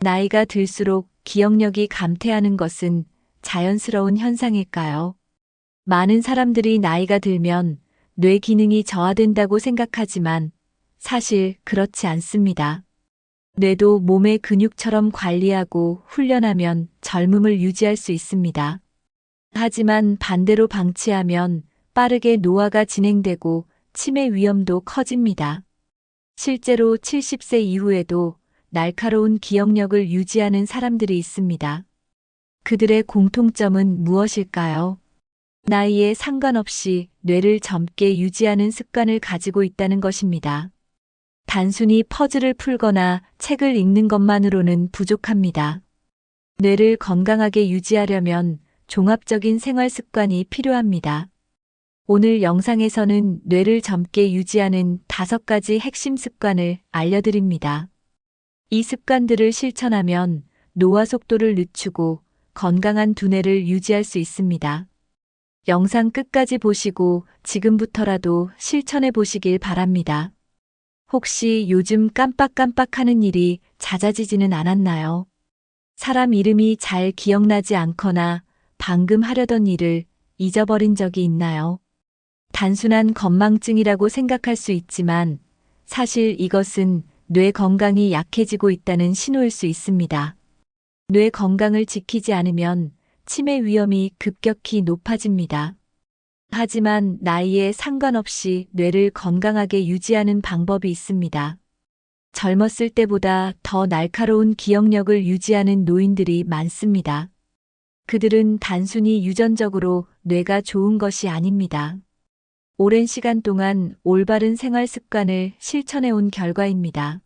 나이가 들수록 기억력이 감퇴하는 것은 자연스러운 현상일까요? 많은 사람들이 나이가 들면 뇌 기능이 저하된다고 생각하지만 사실 그렇지 않습니다. 뇌도 몸의 근육처럼 관리하고 훈련하면 젊음을 유지할 수 있습니다. 하지만 반대로 방치하면 빠르게 노화가 진행되고 치매 위험도 커집니다. 실제로 70세 이후에도 날카로운 기억력을 유지하는 사람들이 있습니다. 그들의 공통점은 무엇일까요? 나이에 상관없이 뇌를 젊게 유지하는 습관을 가지고 있다는 것입니다. 단순히 퍼즐을 풀거나 책을 읽는 것만으로는 부족합니다. 뇌를 건강하게 유지하려면 종합적인 생활 습관이 필요합니다. 오늘 영상에서는 뇌를 젊게 유지하는 5가지 핵심 습관을 알려드립니다. 이 습관들을 실천하면 노화 속도를 늦추고 건강한 두뇌를 유지할 수 있습니다. 영상 끝까지 보시고 지금부터라도 실천해 보시길 바랍니다. 혹시 요즘 깜빡깜빡하는 일이 잦아지지는 않았나요? 사람 이름이 잘 기억나지 않거나 방금 하려던 일을 잊어버린 적이 있나요? 단순한 건망증이라고 생각할 수 있지만 사실 이것은 뇌 건강이 약해지고 있다는 신호일 수 있습니다. 뇌 건강을 지키지 않으면 치매 위험이 급격히 높아집니다. 하지만 나이에 상관없이 뇌를 건강하게 유지하는 방법이 있습니다. 젊었을 때보다 더 날카로운 기억력을 유지하는 노인들이 많습니다. 그들은 단순히 유전적으로 뇌가 좋은 것이 아닙니다. 오랜 시간 동안 올바른 생활 습관을 실천해 온 결과입니다.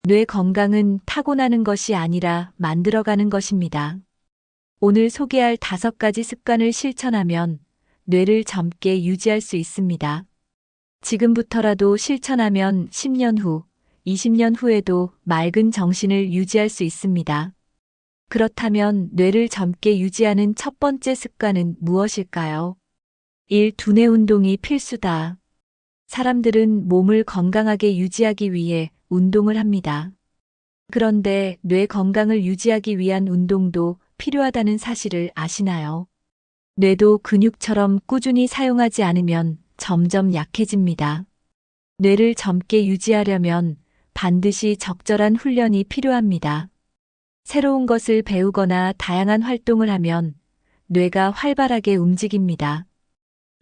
뇌 건강은 타고나는 것이 아니라 만들어가는 것입니다. 오늘 소개할 5가지 습관을 실천하면 뇌를 젊게 유지할 수 있습니다. 지금부터라도 실천하면 10년 후, 20년 후에도 맑은 정신을 유지할 수 있습니다. 그렇다면 뇌를 젊게 유지하는 첫 번째 습관은 무엇일까요? 1. 두뇌 운동이 필수다. 사람들은 몸을 건강하게 유지하기 위해 운동을 합니다. 그런데 뇌 건강을 유지하기 위한 운동도 필요하다는 사실을 아시나요? 뇌도 근육처럼 꾸준히 사용하지 않으면 점점 약해집니다. 뇌를 젊게 유지하려면 반드시 적절한 훈련이 필요합니다. 새로운 것을 배우거나 다양한 활동을 하면 뇌가 활발하게 움직입니다.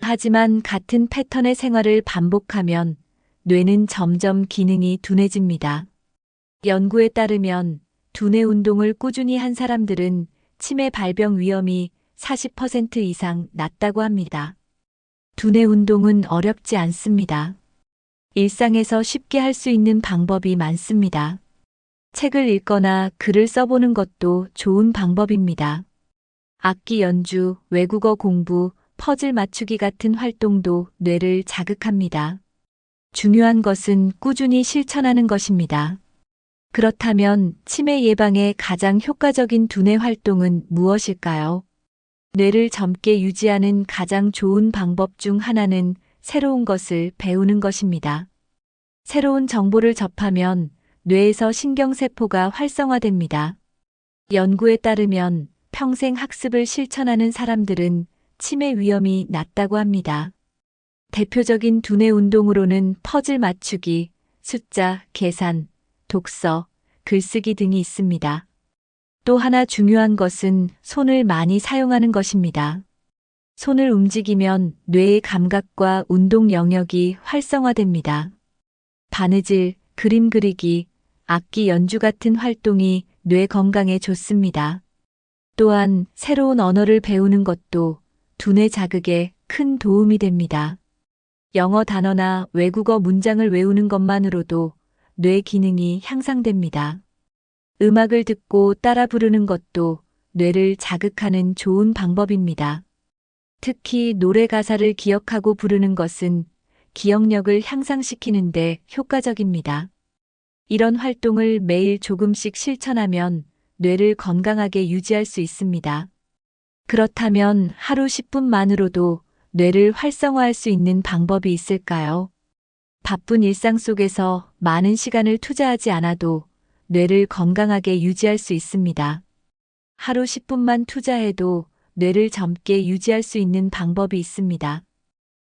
하지만 같은 패턴의 생활을 반복하면 뇌는 점점 기능이 둔해집니다. 연구에 따르면 두뇌 운동을 꾸준히 한 사람들은 치매 발병 위험이 40% 이상 낮다고 합니다. 두뇌 운동은 어렵지 않습니다. 일상에서 쉽게 할 수 있는 방법이 많습니다. 책을 읽거나 글을 써보는 것도 좋은 방법입니다. 악기 연주, 외국어 공부, 퍼즐 맞추기 같은 활동도 뇌를 자극합니다. 중요한 것은 꾸준히 실천하는 것입니다. 그렇다면 치매 예방에 가장 효과적인 두뇌 활동은 무엇일까요? 뇌를 젊게 유지하는 가장 좋은 방법 중 하나는 새로운 것을 배우는 것입니다. 새로운 정보를 접하면 뇌에서 신경세포가 활성화됩니다. 연구에 따르면 평생 학습을 실천하는 사람들은 치매 위험이 낮다고 합니다. 대표적인 두뇌 운동으로는 퍼즐 맞추기, 숫자, 계산, 독서, 글쓰기 등이 있습니다. 또 하나 중요한 것은 손을 많이 사용하는 것입니다. 손을 움직이면 뇌의 감각과 운동 영역이 활성화됩니다. 바느질, 그림 그리기, 악기 연주 같은 활동이 뇌 건강에 좋습니다. 또한 새로운 언어를 배우는 것도 두뇌 자극에 큰 도움이 됩니다. 영어 단어나 외국어 문장을 외우는 것만으로도 뇌 기능이 향상됩니다. 음악을 듣고 따라 부르는 것도 뇌를 자극하는 좋은 방법입니다. 특히 노래 가사를 기억하고 부르는 것은 기억력을 향상시키는데 효과적입니다. 이런 활동을 매일 조금씩 실천하면 뇌를 건강하게 유지할 수 있습니다. 그렇다면 하루 10분만으로도 뇌를 활성화할 수 있는 방법이 있을까요? 바쁜 일상 속에서 많은 시간을 투자하지 않아도 뇌를 건강하게 유지할 수 있습니다. 하루 10분만 투자해도 뇌를 젊게 유지할 수 있는 방법이 있습니다.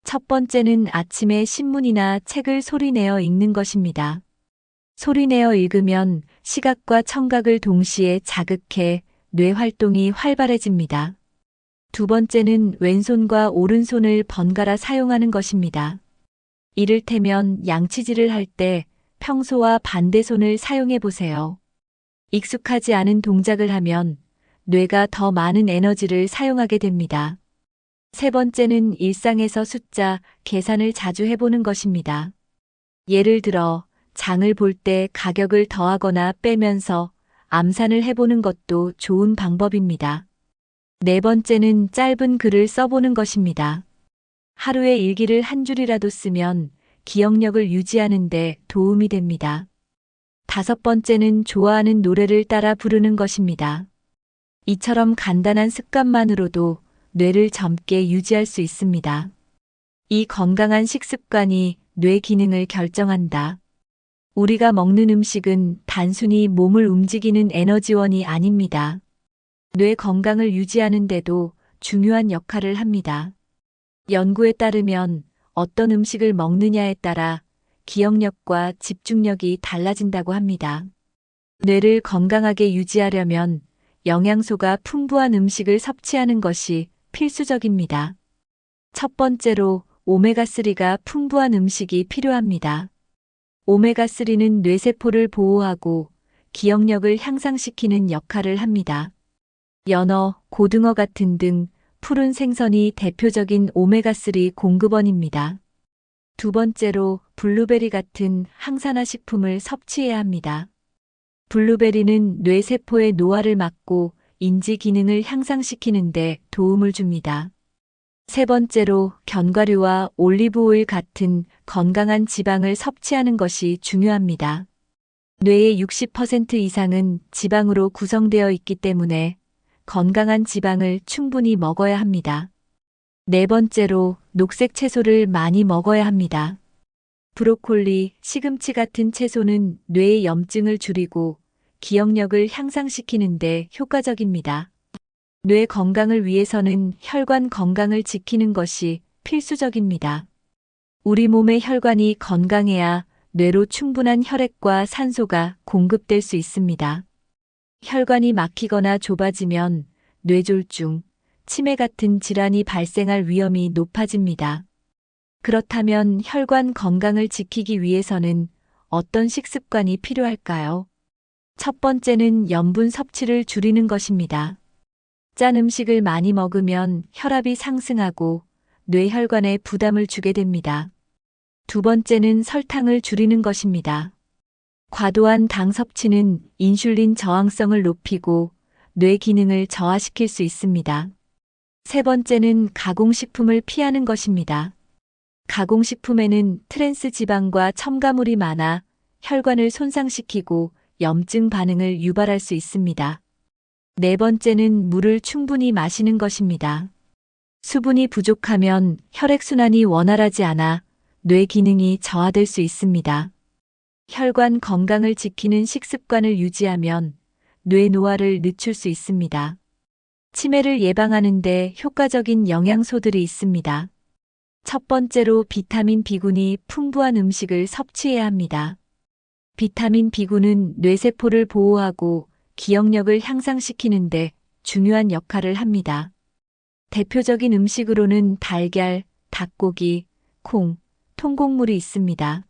첫 번째는 아침에 신문이나 책을 소리내어 읽는 것입니다. 소리내어 읽으면 시각과 청각을 동시에 자극해 뇌 활동이 활발해집니다. 두 번째는 왼손과 오른손을 번갈아 사용하는 것입니다. 이를테면 양치질을 할 때 평소와 반대손을 사용해 보세요. 익숙하지 않은 동작을 하면 뇌가 더 많은 에너지를 사용하게 됩니다. 세 번째는 일상에서 숫자, 계산을 자주 해보는 것입니다. 예를 들어 장을 볼 때 가격을 더하거나 빼면서 암산을 해보는 것도 좋은 방법입니다. 네 번째는 짧은 글을 써보는 것입니다. 하루에 일기를 한 줄이라도 쓰면 기억력을 유지하는 데 도움이 됩니다. 다섯 번째는 좋아하는 노래를 따라 부르는 것입니다. 이처럼 간단한 습관만으로도 뇌를 젊게 유지할 수 있습니다. 이 건강한 식습관이 뇌 기능을 결정한다. 우리가 먹는 음식은 단순히 몸을 움직이는 에너지원이 아닙니다. 뇌 건강을 유지하는 데도 중요한 역할을 합니다. 연구에 따르면 어떤 음식을 먹느냐에 따라 기억력과 집중력이 달라진다고 합니다. 뇌를 건강하게 유지하려면 영양소가 풍부한 음식을 섭취하는 것이 필수적입니다. 첫 번째로 오메가3가 풍부한 음식이 필요합니다. 오메가3는 뇌세포를 보호하고 기억력을 향상시키는 역할을 합니다. 연어, 고등어 같은 등 푸른 생선이 대표적인 오메가3 공급원입니다. 두 번째로 블루베리 같은 항산화 식품을 섭취해야 합니다. 블루베리는 뇌세포의 노화를 막고 인지 기능을 향상시키는 데 도움을 줍니다. 세 번째로 견과류와 올리브 오일 같은 건강한 지방을 섭취하는 것이 중요합니다. 뇌의 60% 이상은 지방으로 구성되어 있기 때문에 건강한 지방을 충분히 먹어야 합니다. 네 번째로 녹색 채소를 많이 먹어야 합니다. 브로콜리, 시금치 같은 채소는 뇌의 염증을 줄이고 기억력을 향상시키는 데 효과적입니다. 뇌 건강을 위해서는 혈관 건강을 지키는 것이 필수적입니다. 우리 몸의 혈관이 건강해야 뇌로 충분한 혈액과 산소가 공급될 수 있습니다. 혈관이 막히거나 좁아지면 뇌졸중, 치매 같은 질환이 발생할 위험이 높아집니다. 그렇다면 혈관 건강을 지키기 위해서는 어떤 식습관이 필요할까요? 첫 번째는 염분 섭취를 줄이는 것입니다. 짠 음식을 많이 먹으면 혈압이 상승하고 뇌혈관에 부담을 주게 됩니다. 두 번째는 설탕을 줄이는 것입니다. 과도한 당 섭취는 인슐린 저항성을 높이고 뇌 기능을 저하시킬 수 있습니다. 세 번째는 가공식품을 피하는 것입니다. 가공식품에는 트랜스 지방과 첨가물이 많아 혈관을 손상시키고 염증 반응을 유발할 수 있습니다. 네 번째는 물을 충분히 마시는 것입니다. 수분이 부족하면 혈액순환이 원활하지 않아 뇌 기능이 저하될 수 있습니다. 혈관 건강을 지키는 식습관을 유지하면 뇌 노화를 늦출 수 있습니다. 치매를 예방하는 데 효과적인 영양소들이 있습니다. 첫 번째로 비타민 B군이 풍부한 음식을 섭취해야 합니다. 비타민 B군은 뇌세포를 보호하고 기억력을 향상시키는 데 중요한 역할을 합니다. 대표적인 음식으로는 달걀, 닭고기, 콩, 통곡물이 있습니다.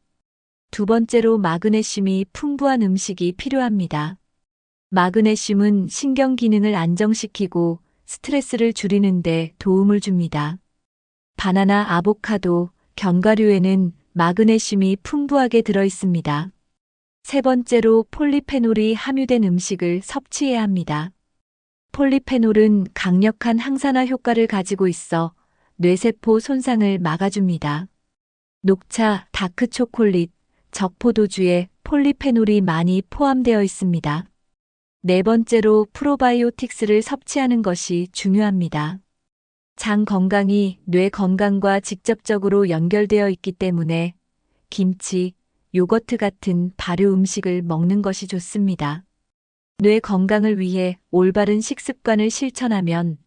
두 번째로 마그네슘이 풍부한 음식이 필요합니다. 마그네슘은 신경 기능을 안정시키고 스트레스를 줄이는 데 도움을 줍니다. 바나나, 아보카도, 견과류에는 마그네슘이 풍부하게 들어 있습니다. 세 번째로 폴리페놀이 함유된 음식을 섭취해야 합니다. 폴리페놀은 강력한 항산화 효과를 가지고 있어 뇌세포 손상을 막아줍니다. 녹차, 다크초콜릿, 적포도주에 폴리페놀이 많이 포함되어 있습니다. 네 번째로 프로바이오틱스를 섭취하는 것이 중요합니다. 장 건강이 뇌 건강과 직접적으로 연결되어 있기 때문에 김치, 요거트 같은 발효 음식을 먹는 것이 좋습니다. 뇌 건강을 위해 올바른 식습관을 실천하면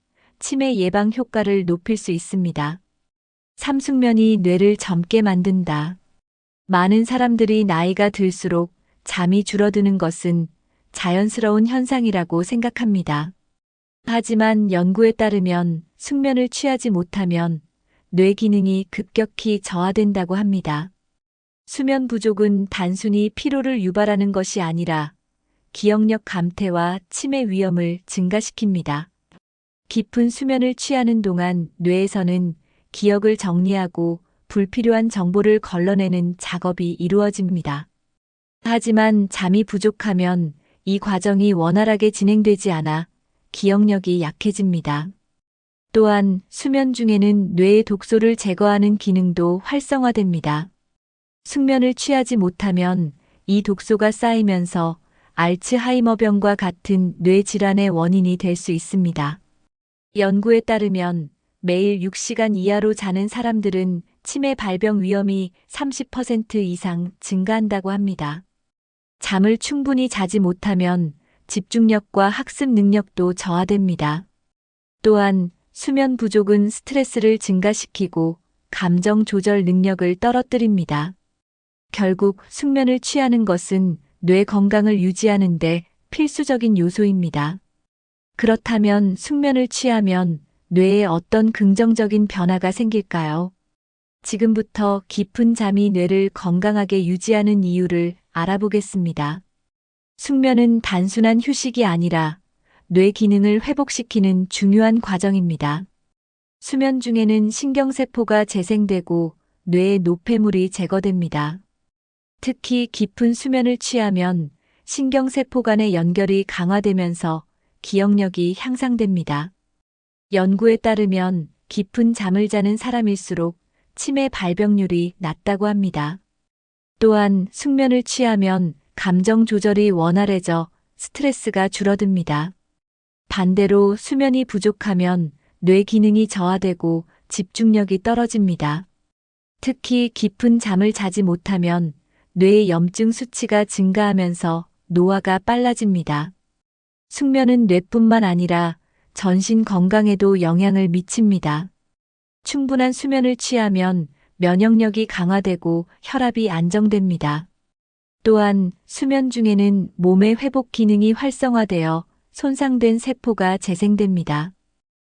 치매 예방 효과를 높일 수 있습니다. 삼숙면이 뇌를 젊게 만든다. 많은 사람들이 나이가 들수록 잠이 줄어드는 것은 자연스러운 현상이라고 생각합니다. 하지만 연구에 따르면 숙면을 취하지 못하면 뇌 기능이 급격히 저하된다고 합니다. 수면 부족은 단순히 피로를 유발하는 것이 아니라 기억력 감퇴와 치매 위험을 증가시킵니다. 깊은 수면을 취하는 동안 뇌에서는 기억을 정리하고 불필요한 정보를 걸러내는 작업이 이루어집니다. 하지만 잠이 부족하면 이 과정이 원활하게 진행되지 않아 기억력이 약해집니다. 또한 수면 중에는 뇌의 독소를 제거하는 기능도 활성화됩니다. 숙면을 취하지 못하면 이 독소가 쌓이면서 알츠하이머병과 같은 뇌 질환의 원인이 될 수 있습니다. 연구에 따르면 매일 6시간 이하로 자는 사람들은 치매 발병 위험이 30% 이상 증가한다고 합니다. 잠을 충분히 자지 못하면 집중력과 학습 능력도 저하됩니다. 또한 수면 부족은 스트레스를 증가시키고 감정 조절 능력을 떨어뜨립니다. 결국 숙면을 취하는 것은 뇌 건강을 유지하는 데 필수적인 요소입니다. 그렇다면 숙면을 취하면 뇌에 어떤 긍정적인 변화가 생길까요? 지금부터 깊은 잠이 뇌를 건강하게 유지하는 이유를 알아보겠습니다. 숙면은 단순한 휴식이 아니라 뇌 기능을 회복시키는 중요한 과정입니다. 수면 중에는 신경세포가 재생되고 뇌의 노폐물이 제거됩니다. 특히 깊은 수면을 취하면 신경세포 간의 연결이 강화되면서 기억력이 향상됩니다. 연구에 따르면 깊은 잠을 자는 사람일수록 치매 발병률이 낮다고 합니다. 또한 숙면을 취하면 감정 조절이 원활해져 스트레스가 줄어듭니다. 반대로 수면이 부족하면 뇌 기능이 저하되고 집중력이 떨어집니다. 특히 깊은 잠을 자지 못하면 뇌의 염증 수치가 증가하면서 노화가 빨라집니다. 숙면은 뇌뿐만 아니라 전신 건강에도 영향을 미칩니다. 충분한 수면을 취하면 면역력이 강화되고 혈압이 안정됩니다. 또한 수면 중에는 몸의 회복 기능이 활성화되어 손상된 세포가 재생됩니다.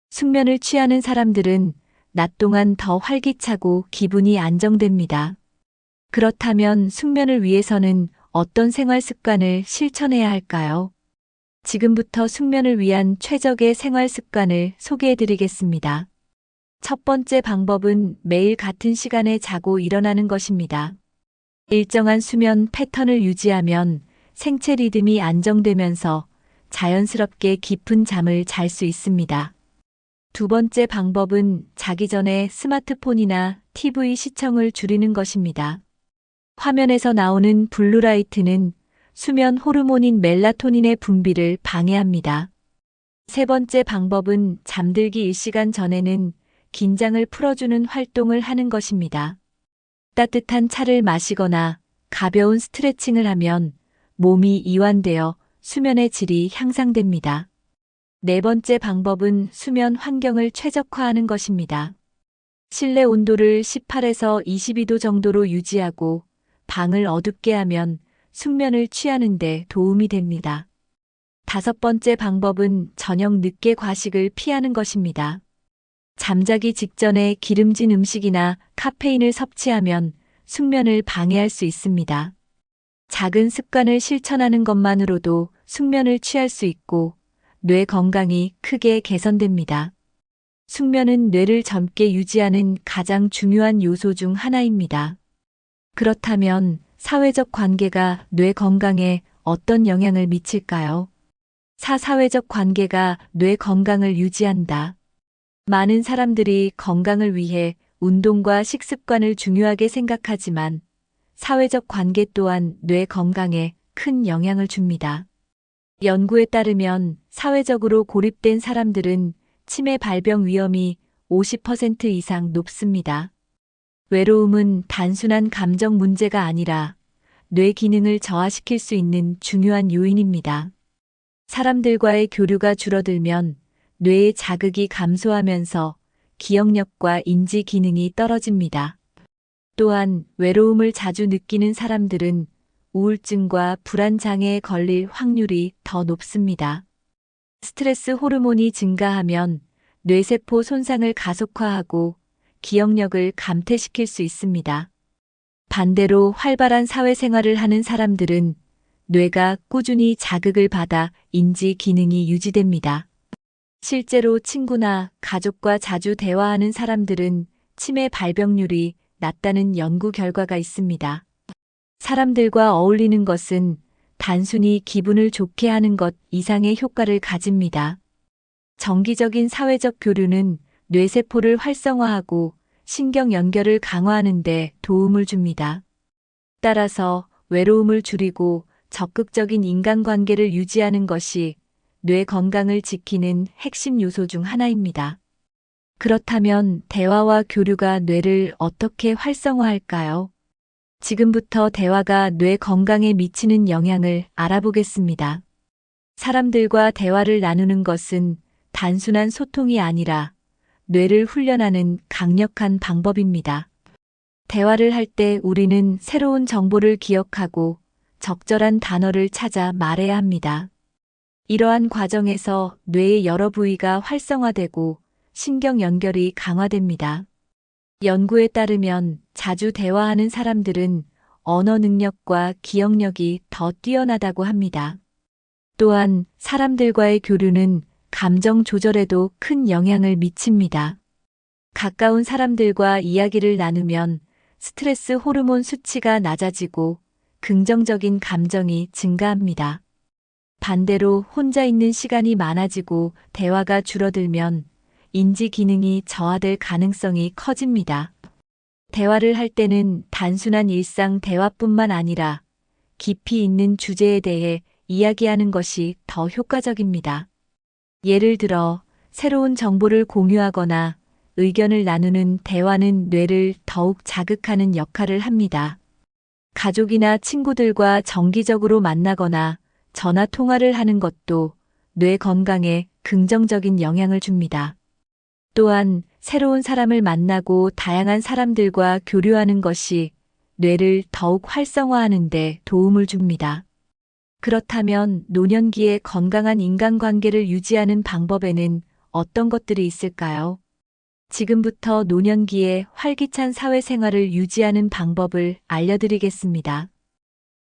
숙면을 취하는 사람들은 낮 동안 더 활기차고 기분이 안정됩니다. 그렇다면 숙면을 위해서는 어떤 생활 습관을 실천해야 할까요? 지금부터 숙면을 위한 최적의 생활 습관을 소개해 드리겠습니다. 첫 번째 방법은 매일 같은 시간에 자고 일어나는 것입니다. 일정한 수면 패턴을 유지하면 생체 리듬이 안정되면서 자연스럽게 깊은 잠을 잘 수 있습니다. 두 번째 방법은 자기 전에 스마트폰이나 TV 시청을 줄이는 것입니다. 화면에서 나오는 블루라이트는 수면 호르몬인 멜라토닌의 분비를 방해합니다. 세 번째 방법은 잠들기 1시간 전에는 긴장을 풀어주는 활동을 하는 것입니다. 따뜻한 차를 마시거나 가벼운 스트레칭을 하면 몸이 이완되어 수면의 질이 향상됩니다. 네 번째 방법은 수면 환경을 최적화하는 것입니다. 실내 온도를 18에서 22도 정도로 유지하고 방을 어둡게 하면 숙면을 취하는 데 도움이 됩니다. 다섯 번째 방법은 저녁 늦게 과식을 피하는 것입니다. 잠자기 직전에 기름진 음식이나 카페인을 섭취하면 숙면을 방해할 수 있습니다. 작은 습관을 실천하는 것만으로도 숙면을 취할 수 있고 뇌 건강이 크게 개선됩니다. 숙면은 뇌를 젊게 유지하는 가장 중요한 요소 중 하나입니다. 그렇다면 사회적 관계가 뇌 건강에 어떤 영향을 미칠까요? 사회적 관계가 뇌 건강을 유지한다. 많은 사람들이 건강을 위해 운동과 식습관을 중요하게 생각하지만 사회적 관계 또한 뇌 건강에 큰 영향을 줍니다. 연구에 따르면 사회적으로 고립된 사람들은 치매 발병 위험이 50% 이상 높습니다. 외로움은 단순한 감정 문제가 아니라 뇌 기능을 저하시킬 수 있는 중요한 요인입니다. 사람들과의 교류가 줄어들면 뇌의 자극이 감소하면서 기억력과 인지 기능이 떨어집니다. 또한 외로움을 자주 느끼는 사람들은 우울증과 불안 장애에 걸릴 확률이 더 높습니다. 스트레스 호르몬이 증가하면 뇌세포 손상을 가속화하고 기억력을 감퇴시킬 수 있습니다. 반대로 활발한 사회생활을 하는 사람들은 뇌가 꾸준히 자극을 받아 인지 기능이 유지됩니다. 실제로 친구나 가족과 자주 대화하는 사람들은 치매 발병률이 낮다는 연구 결과가 있습니다. 사람들과 어울리는 것은 단순히 기분을 좋게 하는 것 이상의 효과를 가집니다. 정기적인 사회적 교류는 뇌세포를 활성화하고 신경 연결을 강화하는 데 도움을 줍니다. 따라서 외로움을 줄이고 적극적인 인간관계를 유지하는 것이 뇌 건강을 지키는 핵심 요소 중 하나입니다. 그렇다면 대화와 교류가 뇌를 어떻게 활성화할까요? 지금부터 대화가 뇌 건강에 미치는 영향을 알아보겠습니다. 사람들과 대화를 나누는 것은 단순한 소통이 아니라 뇌를 훈련하는 강력한 방법입니다. 대화를 할 때 우리는 새로운 정보를 기억하고 적절한 단어를 찾아 말해야 합니다. 이러한 과정에서 뇌의 여러 부위가 활성화되고 신경 연결이 강화됩니다. 연구에 따르면 자주 대화하는 사람들은 언어 능력과 기억력이 더 뛰어나다고 합니다. 또한 사람들과의 교류는 감정 조절에도 큰 영향을 미칩니다. 가까운 사람들과 이야기를 나누면 스트레스 호르몬 수치가 낮아지고 긍정적인 감정이 증가합니다. 반대로 혼자 있는 시간이 많아지고 대화가 줄어들면 인지 기능이 저하될 가능성이 커집니다. 대화를 할 때는 단순한 일상 대화뿐만 아니라 깊이 있는 주제에 대해 이야기하는 것이 더 효과적입니다. 예를 들어 새로운 정보를 공유하거나 의견을 나누는 대화는 뇌를 더욱 자극하는 역할을 합니다. 가족이나 친구들과 정기적으로 만나거나 전화 통화를 하는 것도 뇌 건강에 긍정적인 영향을 줍니다. 또한 새로운 사람을 만나고 다양한 사람들과 교류하는 것이 뇌를 더욱 활성화하는 데 도움을 줍니다. 그렇다면 노년기에 건강한 인간관계를 유지하는 방법에는 어떤 것들이 있을까요? 지금부터 노년기에 활기찬 사회생활을 유지하는 방법을 알려드리겠습니다.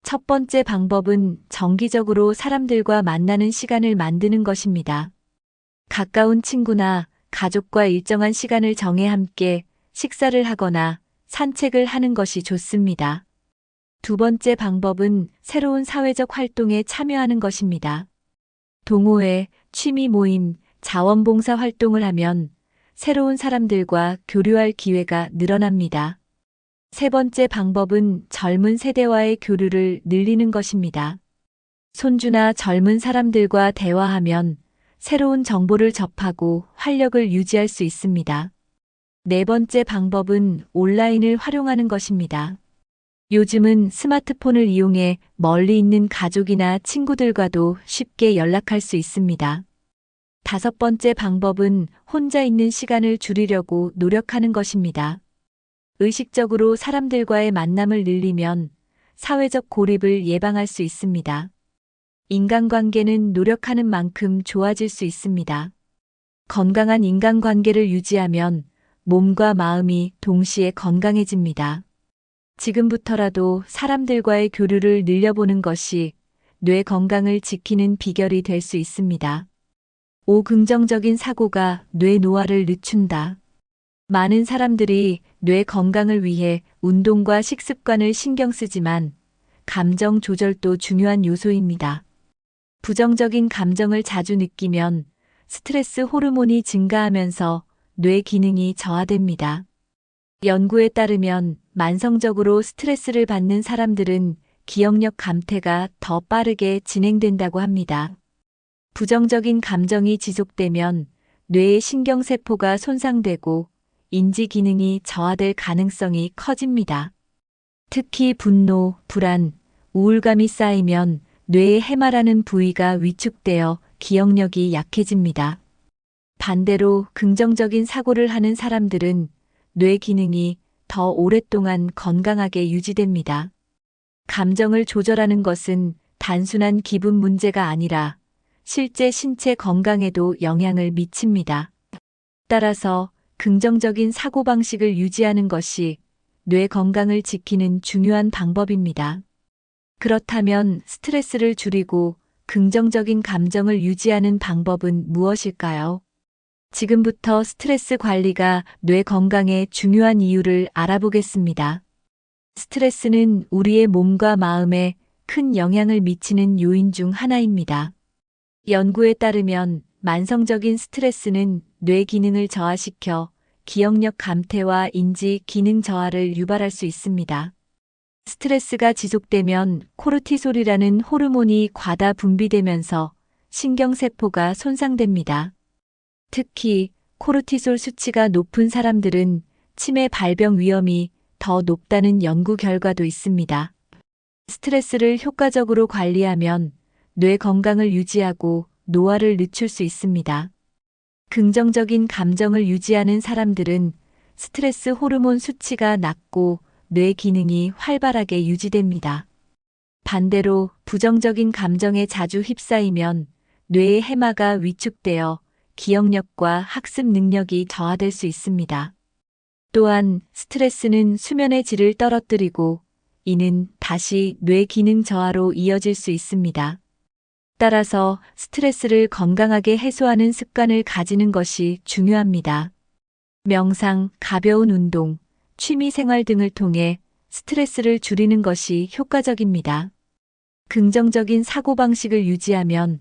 첫 번째 방법은 정기적으로 사람들과 만나는 시간을 만드는 것입니다. 가까운 친구나 가족과 일정한 시간을 정해 함께 식사를 하거나 산책을 하는 것이 좋습니다. 두 번째 방법은 새로운 사회적 활동에 참여하는 것입니다. 동호회, 취미 모임, 자원봉사 활동을 하면 새로운 사람들과 교류할 기회가 늘어납니다. 세 번째 방법은 젊은 세대와의 교류를 늘리는 것입니다. 손주나 젊은 사람들과 대화하면 새로운 정보를 접하고 활력을 유지할 수 있습니다. 네 번째 방법은 온라인을 활용하는 것입니다. 요즘은 스마트폰을 이용해 멀리 있는 가족이나 친구들과도 쉽게 연락할 수 있습니다. 다섯 번째 방법은 혼자 있는 시간을 줄이려고 노력하는 것입니다. 의식적으로 사람들과의 만남을 늘리면 사회적 고립을 예방할 수 있습니다. 인간관계는 노력하는 만큼 좋아질 수 있습니다. 건강한 인간관계를 유지하면 몸과 마음이 동시에 건강해집니다. 지금부터라도 사람들과의 교류를 늘려보는 것이 뇌 건강을 지키는 비결이 될 수 있습니다. 5. 긍정적인 사고가 뇌 노화를 늦춘다. 많은 사람들이 뇌 건강을 위해 운동과 식습관을 신경 쓰지만 감정 조절도 중요한 요소입니다. 부정적인 감정을 자주 느끼면 스트레스 호르몬이 증가하면서 뇌 기능이 저하됩니다. 연구에 따르면 만성적으로 스트레스를 받는 사람들은 기억력 감퇴가 더 빠르게 진행된다고 합니다. 부정적인 감정이 지속되면 뇌의 신경세포가 손상되고 인지 기능이 저하될 가능성이 커집니다. 특히 분노, 불안, 우울감이 쌓이면 뇌의 해마라는 부위가 위축되어 기억력이 약해집니다. 반대로 긍정적인 사고를 하는 사람들은 뇌 기능이 더 오랫동안 건강하게 유지됩니다. 감정을 조절하는 것은 단순한 기분 문제가 아니라 실제 신체 건강에도 영향을 미칩니다. 따라서 긍정적인 사고방식을 유지하는 것이 뇌 건강을 지키는 중요한 방법입니다. 그렇다면 스트레스를 줄이고 긍정적인 감정을 유지하는 방법은 무엇일까요? 지금부터 스트레스 관리가 뇌 건강에 중요한 이유를 알아보겠습니다. 스트레스는 우리의 몸과 마음에 큰 영향을 미치는 요인 중 하나입니다. 연구에 따르면 만성적인 스트레스는 뇌 기능을 저하시켜 기억력 감퇴와 인지 기능 저하를 유발할 수 있습니다. 스트레스가 지속되면 코르티솔이라는 호르몬이 과다 분비되면서 신경세포가 손상됩니다. 특히 코르티솔 수치가 높은 사람들은 치매 발병 위험이 더 높다는 연구 결과도 있습니다. 스트레스를 효과적으로 관리하면 뇌 건강을 유지하고 노화를 늦출 수 있습니다. 긍정적인 감정을 유지하는 사람들은 스트레스 호르몬 수치가 낮고 뇌 기능이 활발하게 유지됩니다. 반대로 부정적인 감정에 자주 휩싸이면 뇌의 해마가 위축되어 기억력과 학습 능력이 저하될 수 있습니다. 또한 스트레스는 수면의 질을 떨어뜨리고 이는 다시 뇌 기능 저하로 이어질 수 있습니다. 따라서 스트레스를 건강하게 해소하는 습관을 가지는 것이 중요합니다. 명상, 가벼운 운동, 취미 생활 등을 통해 스트레스를 줄이는 것이 효과적입니다. 긍정적인 사고방식을 유지하면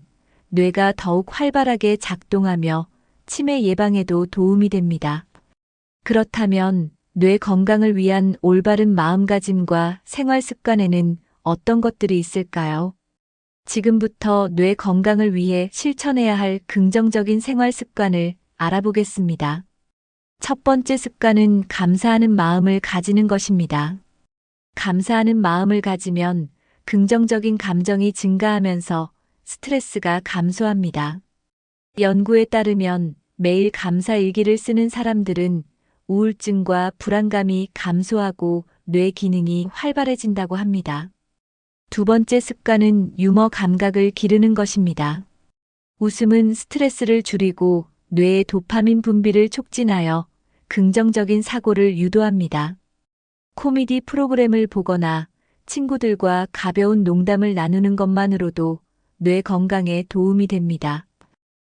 뇌가 더욱 활발하게 작동하며 치매 예방에도 도움이 됩니다. 그렇다면 뇌 건강을 위한 올바른 마음가짐과 생활 습관에는 어떤 것들이 있을까요? 지금부터 뇌 건강을 위해 실천해야 할 긍정적인 생활 습관을 알아보겠습니다. 첫 번째 습관은 감사하는 마음을 가지는 것입니다. 감사하는 마음을 가지면 긍정적인 감정이 증가하면서 스트레스가 감소합니다. 연구에 따르면 매일 감사 일기를 쓰는 사람들은 우울증과 불안감이 감소하고 뇌 기능이 활발해진다고 합니다. 두 번째 습관은 유머 감각을 기르는 것입니다. 웃음은 스트레스를 줄이고 뇌의 도파민 분비를 촉진하여 긍정적인 사고를 유도합니다. 코미디 프로그램을 보거나 친구들과 가벼운 농담을 나누는 것만으로도 뇌 건강에 도움이 됩니다.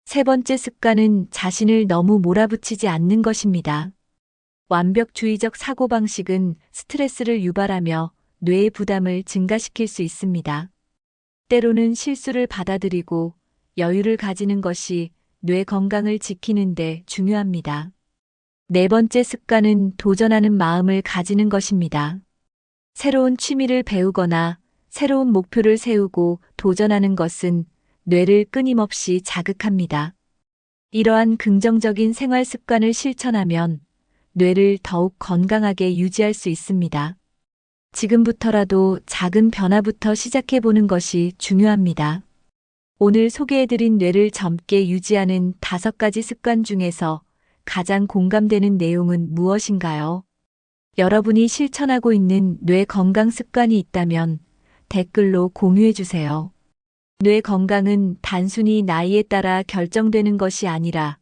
세 번째 습관은 자신을 너무 몰아붙이지 않는 것입니다. 완벽주의적 사고방식은 스트레스를 유발하며 뇌의 부담을 증가시킬 수 있습니다. 때로는 실수를 받아들이고 여유를 가지는 것이 뇌 건강을 지키는 데 중요합니다. 네 번째 습관은 도전하는 마음을 가지는 것입니다. 새로운 취미를 배우거나 새로운 목표를 세우고 도전하는 것은 뇌를 끊임없이 자극합니다. 이러한 긍정적인 생활 습관을 실천하면 뇌를 더욱 건강하게 유지할 수 있습니다. 지금부터라도 작은 변화부터 시작해보는 것이 중요합니다. 오늘 소개해드린 뇌를 젊게 유지하는 5가지 습관 중에서 가장 공감되는 내용은 무엇인가요? 여러분이 실천하고 있는 뇌 건강 습관이 있다면 댓글로 공유해주세요. 뇌 건강은 단순히 나이에 따라 결정되는 것이 아니라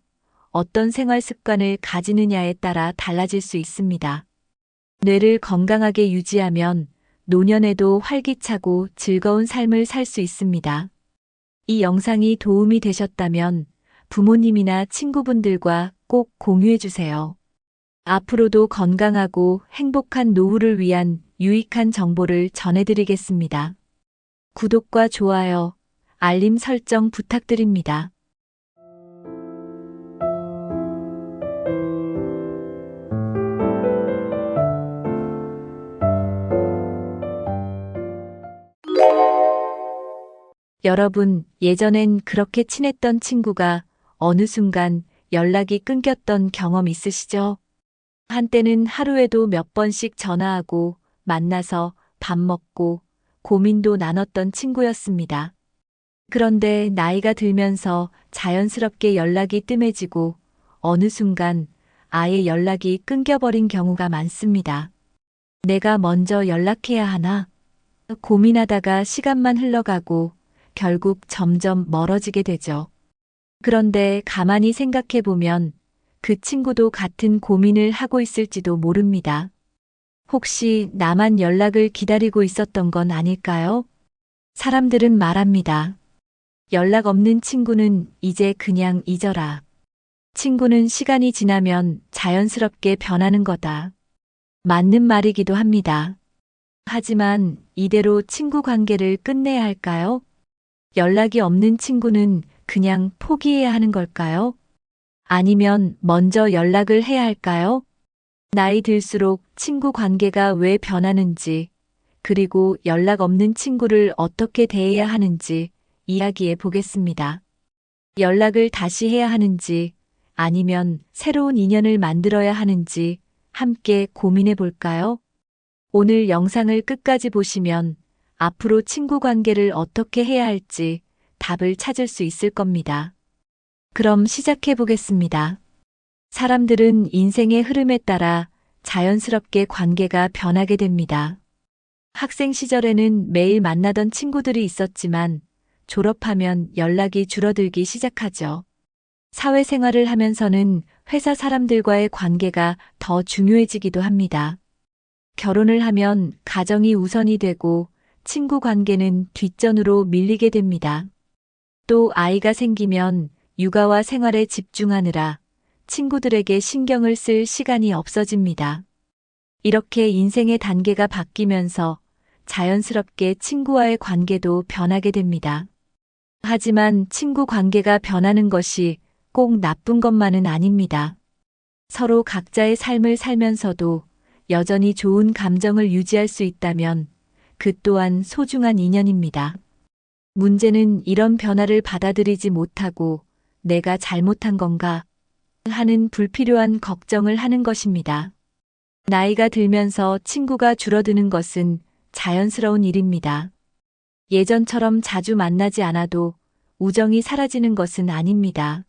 어떤 생활 습관을 가지느냐에 따라 달라질 수 있습니다. 뇌를 건강하게 유지하면 노년에도 활기차고 즐거운 삶을 살 수 있습니다. 이 영상이 도움이 되셨다면 부모님이나 친구분들과 꼭 공유해주세요. 앞으로도 건강하고 행복한 노후를 위한 유익한 정보를 전해드리겠습니다. 구독과 좋아요, 알림 설정 부탁드립니다. 여러분, 예전엔 그렇게 친했던 친구가 어느 순간 연락이 끊겼던 경험 있으시죠? 한때는 하루에도 몇 번씩 전화하고 만나서 밥 먹고 고민도 나눴던 친구였습니다. 그런데 나이가 들면서 자연스럽게 연락이 뜸해지고 어느 순간 아예 연락이 끊겨버린 경우가 많습니다. 내가 먼저 연락해야 하나? 고민하다가 시간만 흘러가고 결국 점점 멀어지게 되죠. 그런데 가만히 생각해 보면 그 친구도 같은 고민을 하고 있을지도 모릅니다. 혹시 나만 연락을 기다리고 있었던 건 아닐까요? 사람들은 말합니다. 연락 없는 친구는 이제 그냥 잊어라. 친구는 시간이 지나면 자연스럽게 변하는 거다. 맞는 말이기도 합니다. 하지만 이대로 친구 관계를 끝내야 할까요? 연락이 없는 친구는 그냥 포기해야 하는 걸까요? 아니면 먼저 연락을 해야 할까요? 나이 들수록 친구 관계가 왜 변하는지, 그리고 연락 없는 친구를 어떻게 대해야 하는지 이야기해 보겠습니다. 연락을 다시 해야 하는지, 아니면 새로운 인연을 만들어야 하는지 함께 고민해 볼까요? 오늘 영상을 끝까지 보시면 앞으로 친구 관계를 어떻게 해야 할지 답을 찾을 수 있을 겁니다. 그럼 시작해 보겠습니다. 사람들은 인생의 흐름에 따라 자연스럽게 관계가 변하게 됩니다. 학생 시절에는 매일 만나던 친구들이 있었지만 졸업하면 연락이 줄어들기 시작하죠. 사회생활을 하면서는 회사 사람들과의 관계가 더 중요해지기도 합니다. 결혼을 하면 가정이 우선이 되고 친구 관계는 뒷전으로 밀리게 됩니다. 또 아이가 생기면 육아와 생활에 집중하느라 친구들에게 신경을 쓸 시간이 없어집니다. 이렇게 인생의 단계가 바뀌면서 자연스럽게 친구와의 관계도 변하게 됩니다. 하지만 친구 관계가 변하는 것이 꼭 나쁜 것만은 아닙니다. 서로 각자의 삶을 살면서도 여전히 좋은 감정을 유지할 수 있다면 그 또한 소중한 인연입니다. 문제는 이런 변화를 받아들이지 못하고 내가 잘못한 건가 하는 불필요한 걱정을 하는 것입니다. 나이가 들면서 친구가 줄어드는 것은 자연스러운 일입니다. 예전처럼 자주 만나지 않아도 우정이 사라지는 것은 아닙니다.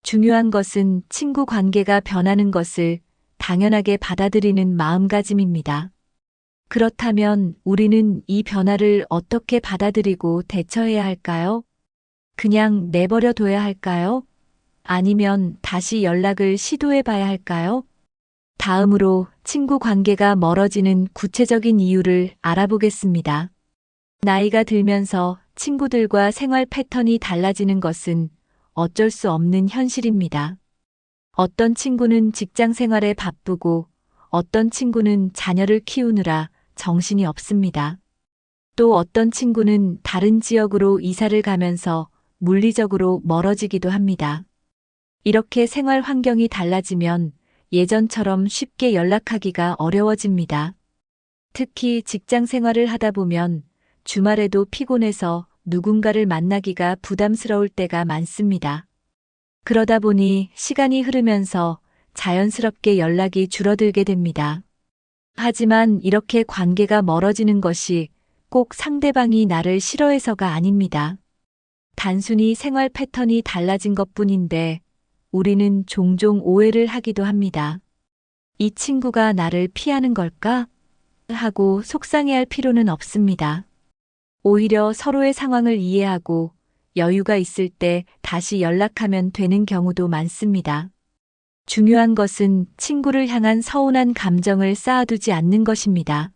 중요한 것은 친구 관계가 변하는 것을 당연하게 받아들이는 마음가짐입니다. 그렇다면 우리는 이 변화를 어떻게 받아들이고 대처해야 할까요? 그냥 내버려 둬야 할까요? 아니면 다시 연락을 시도해 봐야 할까요? 다음으로 친구 관계가 멀어지는 구체적인 이유를 알아보겠습니다. 나이가 들면서 친구들과 생활 패턴이 달라지는 것은 어쩔 수 없는 현실입니다. 어떤 친구는 직장 생활에 바쁘고 어떤 친구는 자녀를 키우느라 정신이 없습니다. 또 어떤 친구는 다른 지역으로 이사를 가면서 물리적으로 멀어지기도 합니다. 이렇게 생활 환경이 달라지면 예전처럼 쉽게 연락하기가 어려워집니다. 특히 직장 생활을 하다 보면 주말에도 피곤해서 누군가를 만나기가 부담스러울 때가 많습니다. 그러다 보니 시간이 흐르면서 자연스럽게 연락이 줄어들게 됩니다. 하지만 이렇게 관계가 멀어지는 것이 꼭 상대방이 나를 싫어해서가 아닙니다. 단순히 생활 패턴이 달라진 것뿐인데 우리는 종종 오해를 하기도 합니다. 이 친구가 나를 피하는 걸까? 하고 속상해할 필요는 없습니다. 오히려 서로의 상황을 이해하고 여유가 있을 때 다시 연락하면 되는 경우도 많습니다. 중요한 것은 친구를 향한 서운한 감정을 쌓아두지 않는 것입니다.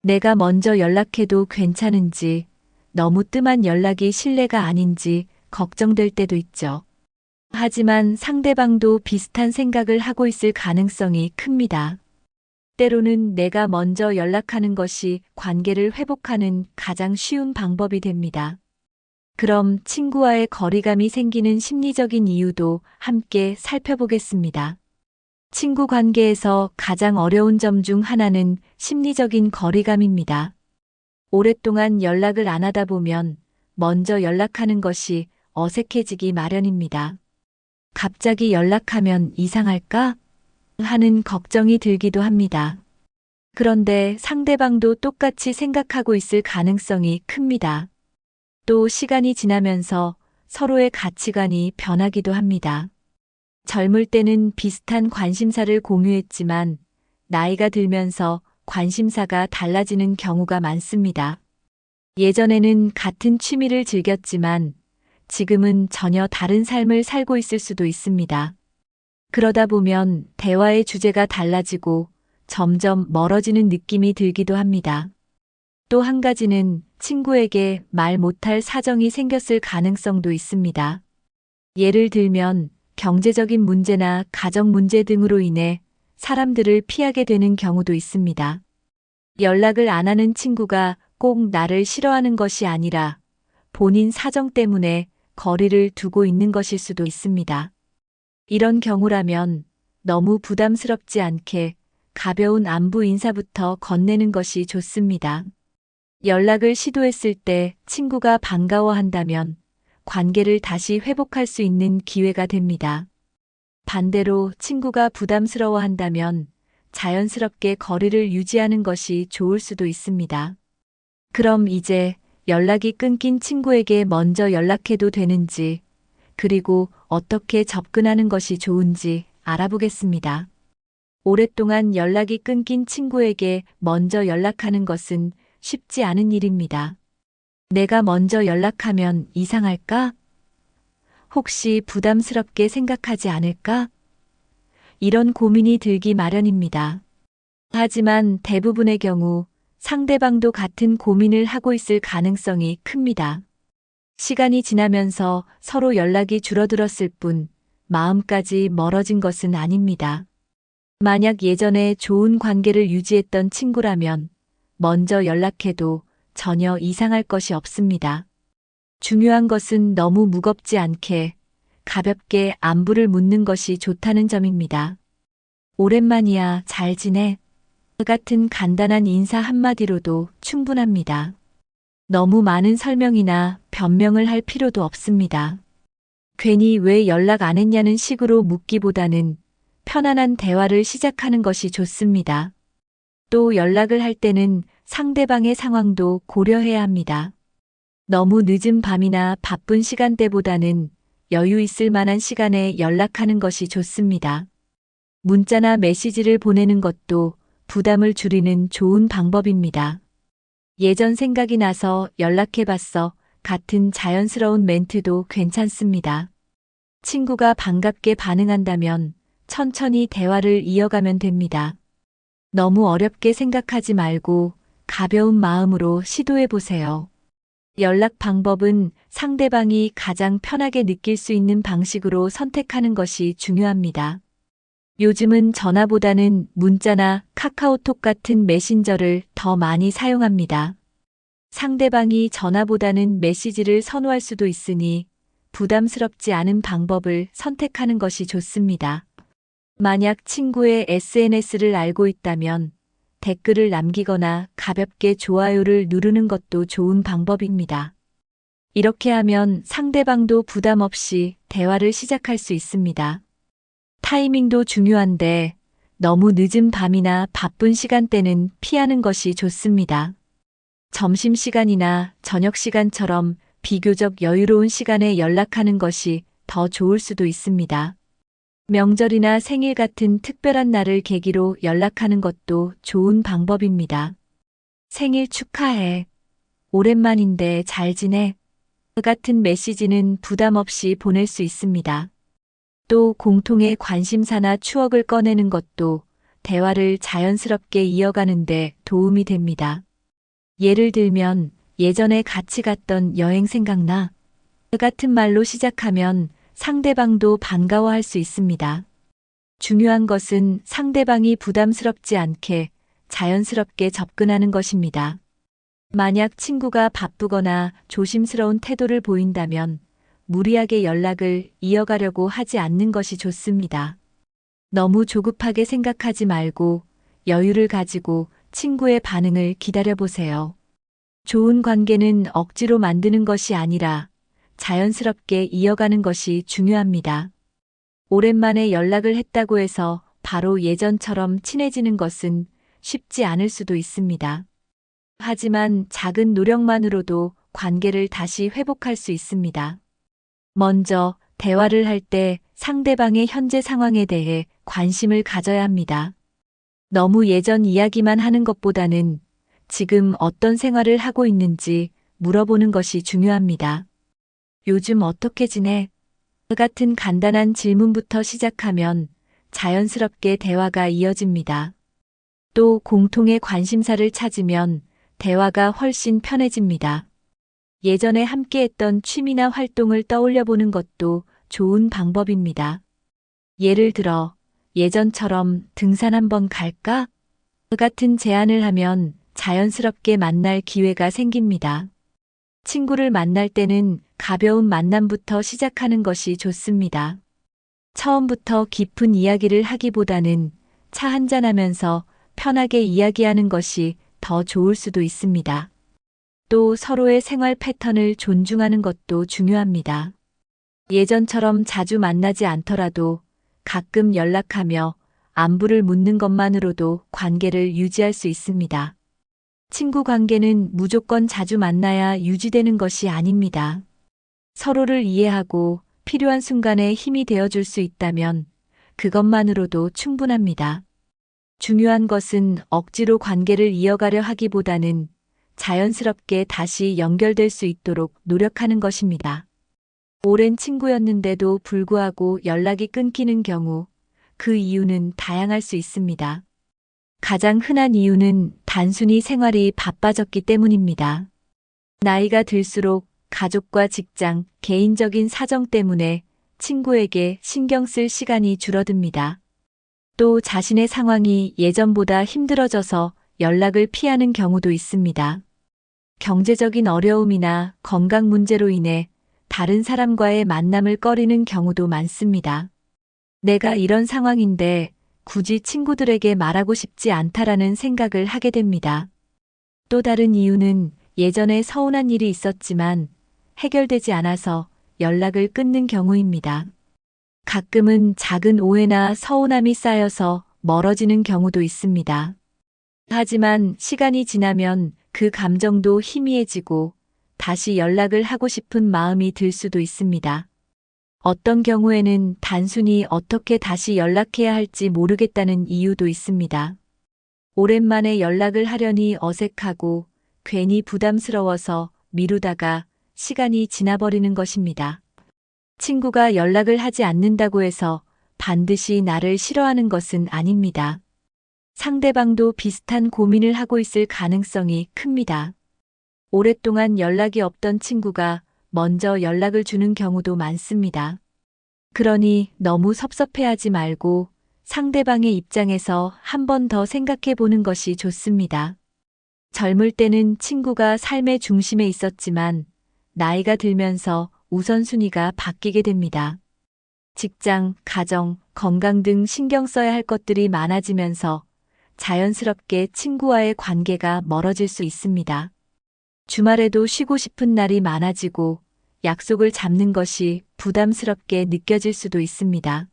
내가 먼저 연락해도 괜찮은지, 너무 뜸한 연락이 신뢰가 아닌지 걱정될 때도 있죠. 하지만 상대방도 비슷한 생각을 하고 있을 가능성이 큽니다. 때로는 내가 먼저 연락하는 것이 관계를 회복하는 가장 쉬운 방법이 됩니다. 그럼 친구와의 거리감이 생기는 심리적인 이유도 함께 살펴보겠습니다. 친구 관계에서 가장 어려운 점 중 하나는 심리적인 거리감입니다. 오랫동안 연락을 안 하다 보면 먼저 연락하는 것이 어색해지기 마련입니다. 갑자기 연락하면 이상할까? 하는 걱정이 들기도 합니다. 그런데 상대방도 똑같이 생각하고 있을 가능성이 큽니다. 또 시간이 지나면서 서로의 가치관이 변하기도 합니다. 젊을 때는 비슷한 관심사를 공유했지만 나이가 들면서 관심사가 달라지는 경우가 많습니다. 예전에는 같은 취미를 즐겼지만 지금은 전혀 다른 삶을 살고 있을 수도 있습니다. 그러다 보면 대화의 주제가 달라지고 점점 멀어지는 느낌이 들기도 합니다. 또 한 가지는 친구에게 말 못할 사정이 생겼을 가능성도 있습니다. 예를 들면 경제적인 문제나 가정 문제 등으로 인해 사람들을 피하게 되는 경우도 있습니다. 연락을 안 하는 친구가 꼭 나를 싫어하는 것이 아니라 본인 사정 때문에 거리를 두고 있는 것일 수도 있습니다. 이런 경우라면 너무 부담스럽지 않게 가벼운 안부 인사부터 건네는 것이 좋습니다. 연락을 시도했을 때 친구가 반가워한다면 관계를 다시 회복할 수 있는 기회가 됩니다. 반대로 친구가 부담스러워한다면 자연스럽게 거리를 유지하는 것이 좋을 수도 있습니다. 그럼 이제 연락이 끊긴 친구에게 먼저 연락해도 되는지, 그리고 어떻게 접근하는 것이 좋은지 알아보겠습니다. 오랫동안 연락이 끊긴 친구에게 먼저 연락하는 것은 쉽지 않은 일입니다. 내가 먼저 연락하면 이상할까? 혹시 부담스럽게 생각하지 않을까? 이런 고민이 들기 마련입니다. 하지만 대부분의 경우 상대방도 같은 고민을 하고 있을 가능성이 큽니다. 시간이 지나면서 서로 연락이 줄어들었을 뿐 마음까지 멀어진 것은 아닙니다. 만약 예전에 좋은 관계를 유지했던 친구라면 먼저 연락해도 전혀 이상할 것이 없습니다. 중요한 것은 너무 무겁지 않게 가볍게 안부를 묻는 것이 좋다는 점입니다. 오랜만이야, 잘 지내? 같은 간단한 인사 한마디로도 충분합니다. 너무 많은 설명이나 변명을 할 필요도 없습니다. 괜히 왜 연락 안 했냐는 식으로 묻기보다는 편안한 대화를 시작하는 것이 좋습니다. 또 연락을 할 때는 상대방의 상황도 고려해야 합니다. 너무 늦은 밤이나 바쁜 시간대보다는 여유 있을 만한 시간에 연락하는 것이 좋습니다. 문자나 메시지를 보내는 것도 부담을 줄이는 좋은 방법입니다. 예전 생각이 나서 연락해봤어. 같은 자연스러운 멘트도 괜찮습니다. 친구가 반갑게 반응한다면 천천히 대화를 이어가면 됩니다. 너무 어렵게 생각하지 말고 가벼운 마음으로 시도해 보세요. 연락 방법은 상대방이 가장 편하게 느낄 수 있는 방식으로 선택하는 것이 중요합니다. 요즘은 전화보다는 문자나 카카오톡 같은 메신저를 더 많이 사용합니다. 상대방이 전화보다는 메시지를 선호할 수도 있으니 부담스럽지 않은 방법을 선택하는 것이 좋습니다. 만약 친구의 SNS를 알고 있다면 댓글을 남기거나 가볍게 좋아요를 누르는 것도 좋은 방법입니다. 이렇게 하면 상대방도 부담 없이 대화를 시작할 수 있습니다. 타이밍도 중요한데 너무 늦은 밤이나 바쁜 시간대는 피하는 것이 좋습니다. 점심시간이나 저녁시간처럼 비교적 여유로운 시간에 연락하는 것이 더 좋을 수도 있습니다. 명절이나 생일 같은 특별한 날을 계기로 연락하는 것도 좋은 방법입니다. 생일 축하해. 오랜만인데 잘 지내? 같은 메시지는 부담 없이 보낼 수 있습니다. 또 공통의 관심사나 추억을 꺼내는 것도 대화를 자연스럽게 이어가는 데 도움이 됩니다. 예를 들면 예전에 같이 갔던 여행 생각나? 같은 말로 시작하면 상대방도 반가워할 수 있습니다. 중요한 것은 상대방이 부담스럽지 않게 자연스럽게 접근하는 것입니다. 만약 친구가 바쁘거나 조심스러운 태도를 보인다면 무리하게 연락을 이어가려고 하지 않는 것이 좋습니다. 너무 조급하게 생각하지 말고 여유를 가지고 친구의 반응을 기다려보세요. 좋은 관계는 억지로 만드는 것이 아니라 자연스럽게 이어가는 것이 중요합니다. 오랜만에 연락을 했다고 해서 바로 예전처럼 친해지는 것은 쉽지 않을 수도 있습니다. 하지만 작은 노력만으로도 관계를 다시 회복할 수 있습니다. 먼저 대화를 할 때 상대방의 현재 상황에 대해 관심을 가져야 합니다. 너무 예전 이야기만 하는 것보다는 지금 어떤 생활을 하고 있는지 물어보는 것이 중요합니다. 요즘 어떻게 지내? 같은 간단한 질문부터 시작하면 자연스럽게 대화가 이어집니다. 또 공통의 관심사를 찾으면 대화가 훨씬 편해집니다. 예전에 함께했던 취미나 활동을 떠올려 보는 것도 좋은 방법입니다. 예를 들어, 예전처럼 등산 한번 갈까? 같은 제안을 하면 자연스럽게 만날 기회가 생깁니다. 친구를 만날 때는 가벼운 만남부터 시작하는 것이 좋습니다. 처음부터 깊은 이야기를 하기보다는 차 한잔하면서 편하게 이야기하는 것이 더 좋을 수도 있습니다. 또 서로의 생활 패턴을 존중하는 것도 중요합니다. 예전처럼 자주 만나지 않더라도 가끔 연락하며 안부를 묻는 것만으로도 관계를 유지할 수 있습니다. 친구 관계는 무조건 자주 만나야 유지되는 것이 아닙니다. 서로를 이해하고 필요한 순간에 힘이 되어줄 수 있다면 그것만으로도 충분합니다. 중요한 것은 억지로 관계를 이어가려 하기보다는 자연스럽게 다시 연결될 수 있도록 노력하는 것입니다. 오랜 친구였는데도 불구하고 연락이 끊기는 경우 그 이유는 다양할 수 있습니다. 가장 흔한 이유는 단순히 생활이 바빠졌기 때문입니다. 나이가 들수록 가족과 직장, 개인적인 사정 때문에 친구에게 신경 쓸 시간이 줄어듭니다. 또 자신의 상황이 예전보다 힘들어져서 연락을 피하는 경우도 있습니다. 경제적인 어려움이나 건강 문제로 인해 다른 사람과의 만남을 꺼리는 경우도 많습니다. 내가 이런 상황인데 굳이 친구들에게 말하고 싶지 않다라는 생각을 하게 됩니다. 또 다른 이유는 예전에 서운한 일이 있었지만 해결되지 않아서 연락을 끊는 경우입니다. 가끔은 작은 오해나 서운함이 쌓여서 멀어지는 경우도 있습니다. 하지만 시간이 지나면 그 감정도 희미해지고 다시 연락을 하고 싶은 마음이 들 수도 있습니다. 어떤 경우에는 단순히 어떻게 다시 연락해야 할지 모르겠다는 이유도 있습니다. 오랜만에 연락을 하려니 어색하고 괜히 부담스러워서 미루다가 시간이 지나버리는 것입니다. 친구가 연락을 하지 않는다고 해서 반드시 나를 싫어하는 것은 아닙니다. 상대방도 비슷한 고민을 하고 있을 가능성이 큽니다. 오랫동안 연락이 없던 친구가 먼저 연락을 주는 경우도 많습니다. 그러니 너무 섭섭해하지 말고 상대방의 입장에서 한 번 더 생각해 보는 것이 좋습니다. 젊을 때는 친구가 삶의 중심에 있었지만 나이가 들면서 우선순위가 바뀌게 됩니다. 직장, 가정, 건강 등 신경 써야 할 것들이 많아지면서 자연스럽게 친구와의 관계가 멀어질 수 있습니다. 주말에도 쉬고 싶은 날이 많아지고 약속을 잡는 것이 부담스럽게 느껴질 수도 있습니다.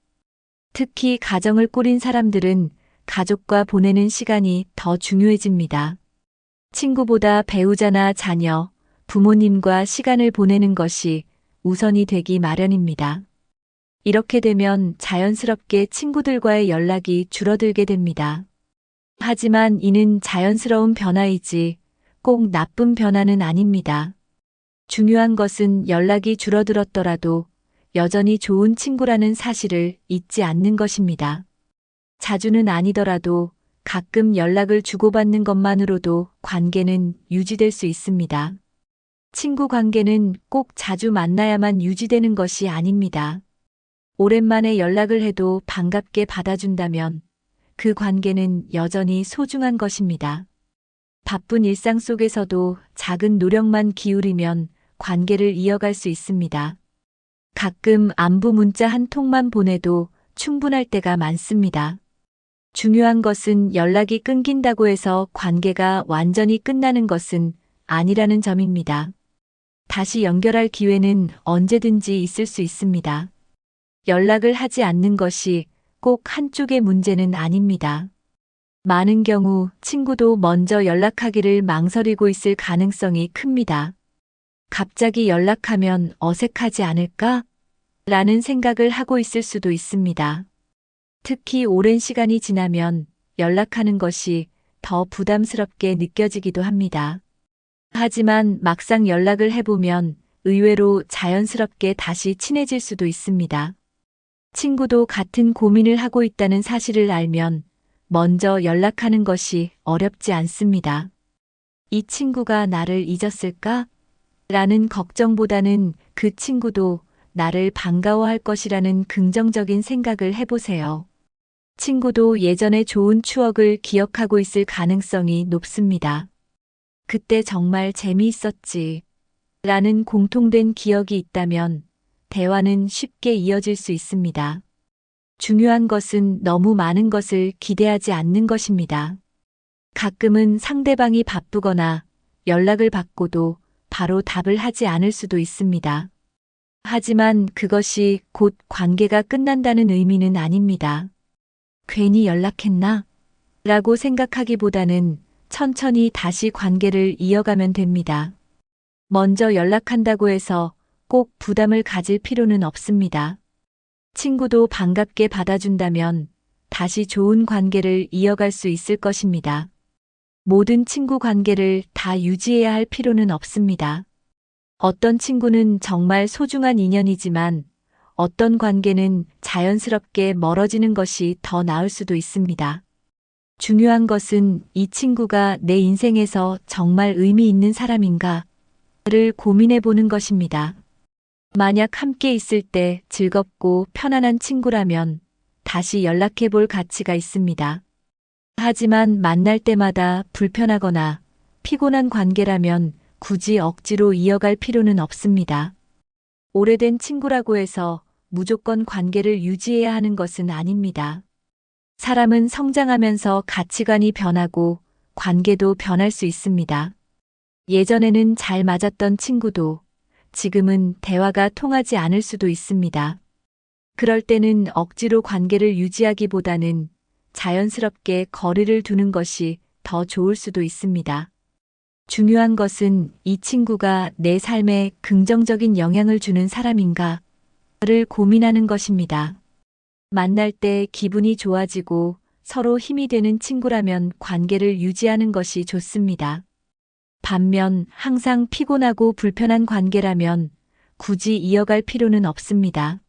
특히 가정을 꾸린 사람들은 가족과 보내는 시간이 더 중요해집니다. 친구보다 배우자나 자녀, 부모님과 시간을 보내는 것이 우선이 되기 마련입니다. 이렇게 되면 자연스럽게 친구들과의 연락이 줄어들게 됩니다. 하지만 이는 자연스러운 변화이지 꼭 나쁜 변화는 아닙니다. 중요한 것은 연락이 줄어들었더라도 여전히 좋은 친구라는 사실을 잊지 않는 것입니다. 자주는 아니더라도 가끔 연락을 주고받는 것만으로도 관계는 유지될 수 있습니다. 친구 관계는 꼭 자주 만나야만 유지되는 것이 아닙니다. 오랜만에 연락을 해도 반갑게 받아준다면 그 관계는 여전히 소중한 것입니다. 바쁜 일상 속에서도 작은 노력만 기울이면 관계를 이어갈 수 있습니다. 가끔 안부 문자 한 통만 보내도 충분할 때가 많습니다. 중요한 것은 연락이 끊긴다고 해서 관계가 완전히 끝나는 것은 아니라는 점입니다. 다시 연결할 기회는 언제든지 있을 수 있습니다. 연락을 하지 않는 것이 꼭 한쪽의 문제는 아닙니다. 많은 경우 친구도 먼저 연락하기를 망설이고 있을 가능성이 큽니다. 갑자기 연락하면 어색하지 않을까? 라는 생각을 하고 있을 수도 있습니다. 특히 오랜 시간이 지나면 연락하는 것이 더 부담스럽게 느껴지기도 합니다. 하지만 막상 연락을 해보면 의외로 자연스럽게 다시 친해질 수도 있습니다. 친구도 같은 고민을 하고 있다는 사실을 알면 먼저 연락하는 것이 어렵지 않습니다. 이 친구가 나를 잊었을까? 라는 걱정보다는 그 친구도 나를 반가워할 것이라는 긍정적인 생각을 해보세요. 친구도 예전의 좋은 추억을 기억하고 있을 가능성이 높습니다. 그때 정말 재미있었지. 라는 공통된 기억이 있다면 대화는 쉽게 이어질 수 있습니다. 중요한 것은 너무 많은 것을 기대하지 않는 것입니다. 가끔은 상대방이 바쁘거나 연락을 받고도 바로 답을 하지 않을 수도 있습니다. 하지만 그것이 곧 관계가 끝난다는 의미는 아닙니다. 괜히 연락했나? 라고 생각하기보다는 천천히 다시 관계를 이어가면 됩니다. 먼저 연락한다고 해서 꼭 부담을 가질 필요는 없습니다. 친구도 반갑게 받아준다면 다시 좋은 관계를 이어갈 수 있을 것입니다. 모든 친구 관계를 다 유지해야 할 필요는 없습니다. 어떤 친구는 정말 소중한 인연이지만 어떤 관계는 자연스럽게 멀어지는 것이 더 나을 수도 있습니다. 중요한 것은 이 친구가 내 인생에서 정말 의미 있는 사람인가를 고민해 보는 것입니다. 만약 함께 있을 때 즐겁고 편안한 친구라면 다시 연락해 볼 가치가 있습니다. 하지만 만날 때마다 불편하거나 피곤한 관계라면 굳이 억지로 이어갈 필요는 없습니다. 오래된 친구라고 해서 무조건 관계를 유지해야 하는 것은 아닙니다. 사람은 성장하면서 가치관이 변하고 관계도 변할 수 있습니다. 예전에는 잘 맞았던 친구도 지금은 대화가 통하지 않을 수도 있습니다. 그럴 때는 억지로 관계를 유지하기보다는 자연스럽게 거리를 두는 것이 더 좋을 수도 있습니다. 중요한 것은 이 친구가 내 삶에 긍정적인 영향을 주는 사람인가를 고민하는 것입니다. 만날 때 기분이 좋아지고 서로 힘이 되는 친구라면 관계를 유지하는 것이 좋습니다. 반면 항상 피곤하고 불편한 관계라면 굳이 이어갈 필요는 없습니다.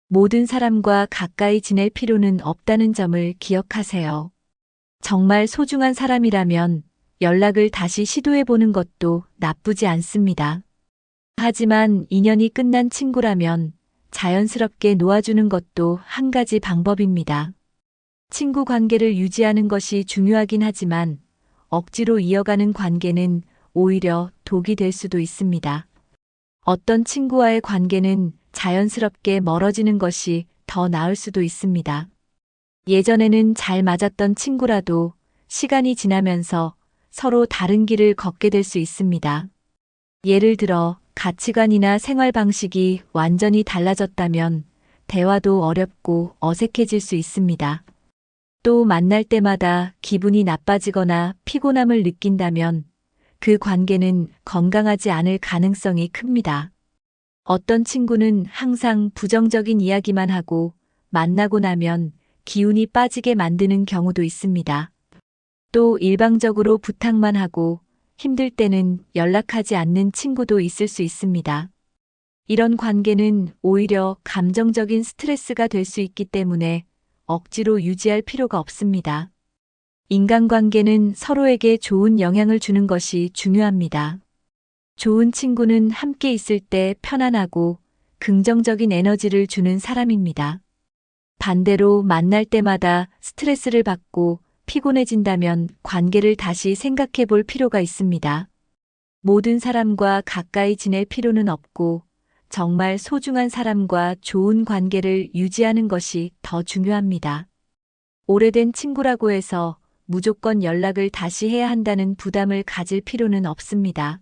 모든 사람과 가까이 지낼 필요는 없다는 점을 기억하세요. 정말 소중한 사람이라면 연락을 다시 시도해보는 것도 나쁘지 않습니다. 하지만 인연이 끝난 친구라면 자연스럽게 놓아주는 것도 한 가지 방법입니다. 친구 관계를 유지하는 것이 중요하긴 하지만 억지로 이어가는 관계는 오히려 독이 될 수도 있습니다. 어떤 친구와의 관계는 자연스럽게 멀어지는 것이 더 나을 수도 있습니다. 예전에는 잘 맞았던 친구라도 시간이 지나면서 서로 다른 길을 걷게 될 수 있습니다. 예를 들어 가치관이나 생활 방식이 완전히 달라졌다면 대화도 어렵고 어색해질 수 있습니다. 또 만날 때마다 기분이 나빠지거나 피곤함을 느낀다면 그 관계는 건강하지 않을 가능성이 큽니다. 어떤 친구는 항상 부정적인 이야기만 하고 만나고 나면 기운이 빠지게 만드는 경우도 있습니다. 또 일방적으로 부탁만 하고 힘들 때는 연락하지 않는 친구도 있을 수 있습니다. 이런 관계는 오히려 감정적인 스트레스가 될 수 있기 때문에 억지로 유지할 필요가 없습니다. 인간관계는 서로에게 좋은 영향을 주는 것이 중요합니다. 좋은 친구는 함께 있을 때 편안하고 긍정적인 에너지를 주는 사람입니다. 반대로 만날 때마다 스트레스를 받고 피곤해진다면 관계를 다시 생각해 볼 필요가 있습니다. 모든 사람과 가까이 지낼 필요는 없고 정말 소중한 사람과 좋은 관계를 유지하는 것이 더 중요합니다. 오래된 친구라고 해서 무조건 연락을 다시 해야 한다는 부담을 가질 필요는 없습니다.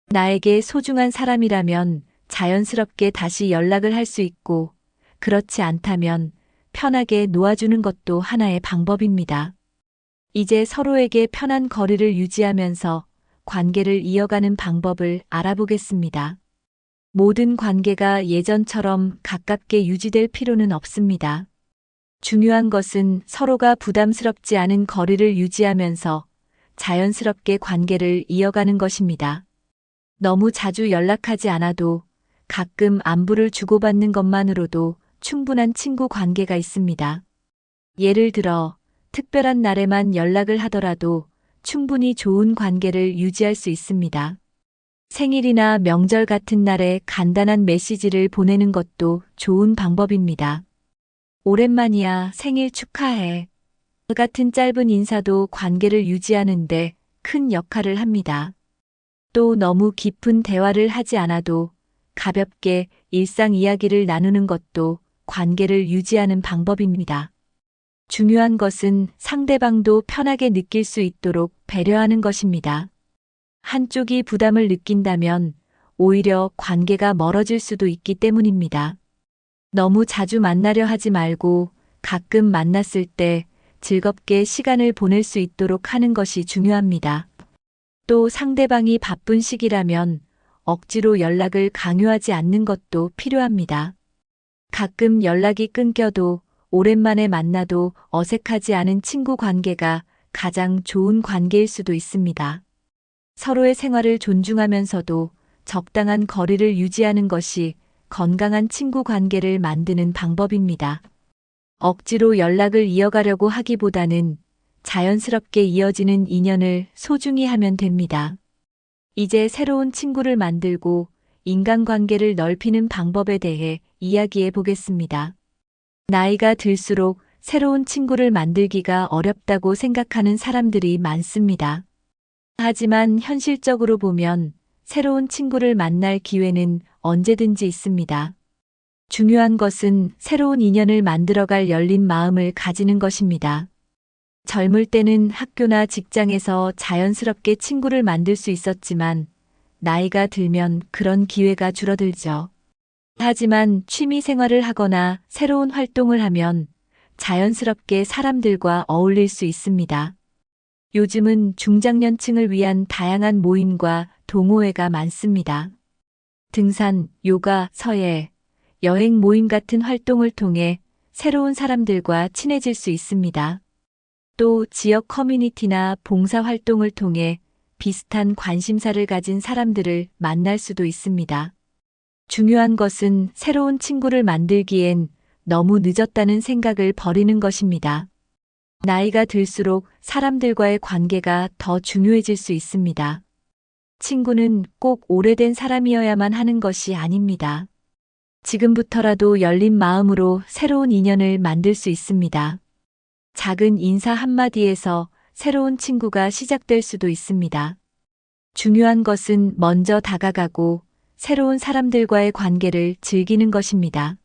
나에게 소중한 사람이라면 자연스럽게 다시 연락을 할 수 있고 그렇지 않다면 편하게 놓아주는 것도 하나의 방법입니다. 이제 서로에게 편한 거리를 유지하면서 관계를 이어가는 방법을 알아보겠습니다. 모든 관계가 예전처럼 가깝게 유지될 필요는 없습니다. 중요한 것은 서로가 부담스럽지 않은 거리를 유지하면서 자연스럽게 관계를 이어가는 것입니다. 너무 자주 연락하지 않아도 가끔 안부를 주고받는 것만으로도 충분한 친구 관계가 있습니다. 예를 들어, 특별한 날에만 연락을 하더라도 충분히 좋은 관계를 유지할 수 있습니다. 생일이나 명절 같은 날에 간단한 메시지를 보내는 것도 좋은 방법입니다. 오랜만이야, 생일 축하해. 같은 짧은 인사도 관계를 유지하는데 큰 역할을 합니다. 또 너무 깊은 대화를 하지 않아도 가볍게 일상 이야기를 나누는 것도 관계를 유지하는 방법입니다. 중요한 것은 상대방도 편하게 느낄 수 있도록 배려하는 것입니다. 한쪽이 부담을 느낀다면 오히려 관계가 멀어질 수도 있기 때문입니다. 너무 자주 만나려 하지 말고 가끔 만났을 때 즐겁게 시간을 보낼 수 있도록 하는 것이 중요합니다. 또 상대방이 바쁜 시기라면 억지로 연락을 강요하지 않는 것도 필요합니다. 가끔 연락이 끊겨도 오랜만에 만나도 어색하지 않은 친구 관계가 가장 좋은 관계일 수도 있습니다. 서로의 생활을 존중하면서도 적당한 거리를 유지하는 것이 건강한 친구 관계를 만드는 방법입니다. 억지로 연락을 이어가려고 하기보다는 자연스럽게 이어지는 인연을 소중히 하면 됩니다. 이제 새로운 친구를 만들고 인간관계를 넓히는 방법에 대해 이야기해 보겠습니다. 나이가 들수록 새로운 친구를 만들기가 어렵다고 생각하는 사람들이 많습니다. 하지만 현실적으로 보면 새로운 친구를 만날 기회는 언제든지 있습니다. 중요한 것은 새로운 인연을 만들어갈 열린 마음을 가지는 것입니다. 젊을 때는 학교나 직장에서 자연스럽게 친구를 만들 수 있었지만 나이가 들면 그런 기회가 줄어들죠. 하지만 취미 생활을 하거나 새로운 활동을 하면 자연스럽게 사람들과 어울릴 수 있습니다. 요즘은 중장년층을 위한 다양한 모임과 동호회가 많습니다. 등산, 요가, 서예, 여행 모임 같은 활동을 통해 새로운 사람들과 친해질 수 있습니다. 또 지역 커뮤니티나 봉사 활동을 통해 비슷한 관심사를 가진 사람들을 만날 수도 있습니다. 중요한 것은 새로운 친구를 만들기엔 너무 늦었다는 생각을 버리는 것입니다. 나이가 들수록 사람들과의 관계가 더 중요해질 수 있습니다. 친구는 꼭 오래된 사람이어야만 하는 것이 아닙니다. 지금부터라도 열린 마음으로 새로운 인연을 만들 수 있습니다. 작은 인사 한마디에서 새로운 친구가 시작될 수도 있습니다. 중요한 것은 먼저 다가가고 새로운 사람들과의 관계를 즐기는 것입니다.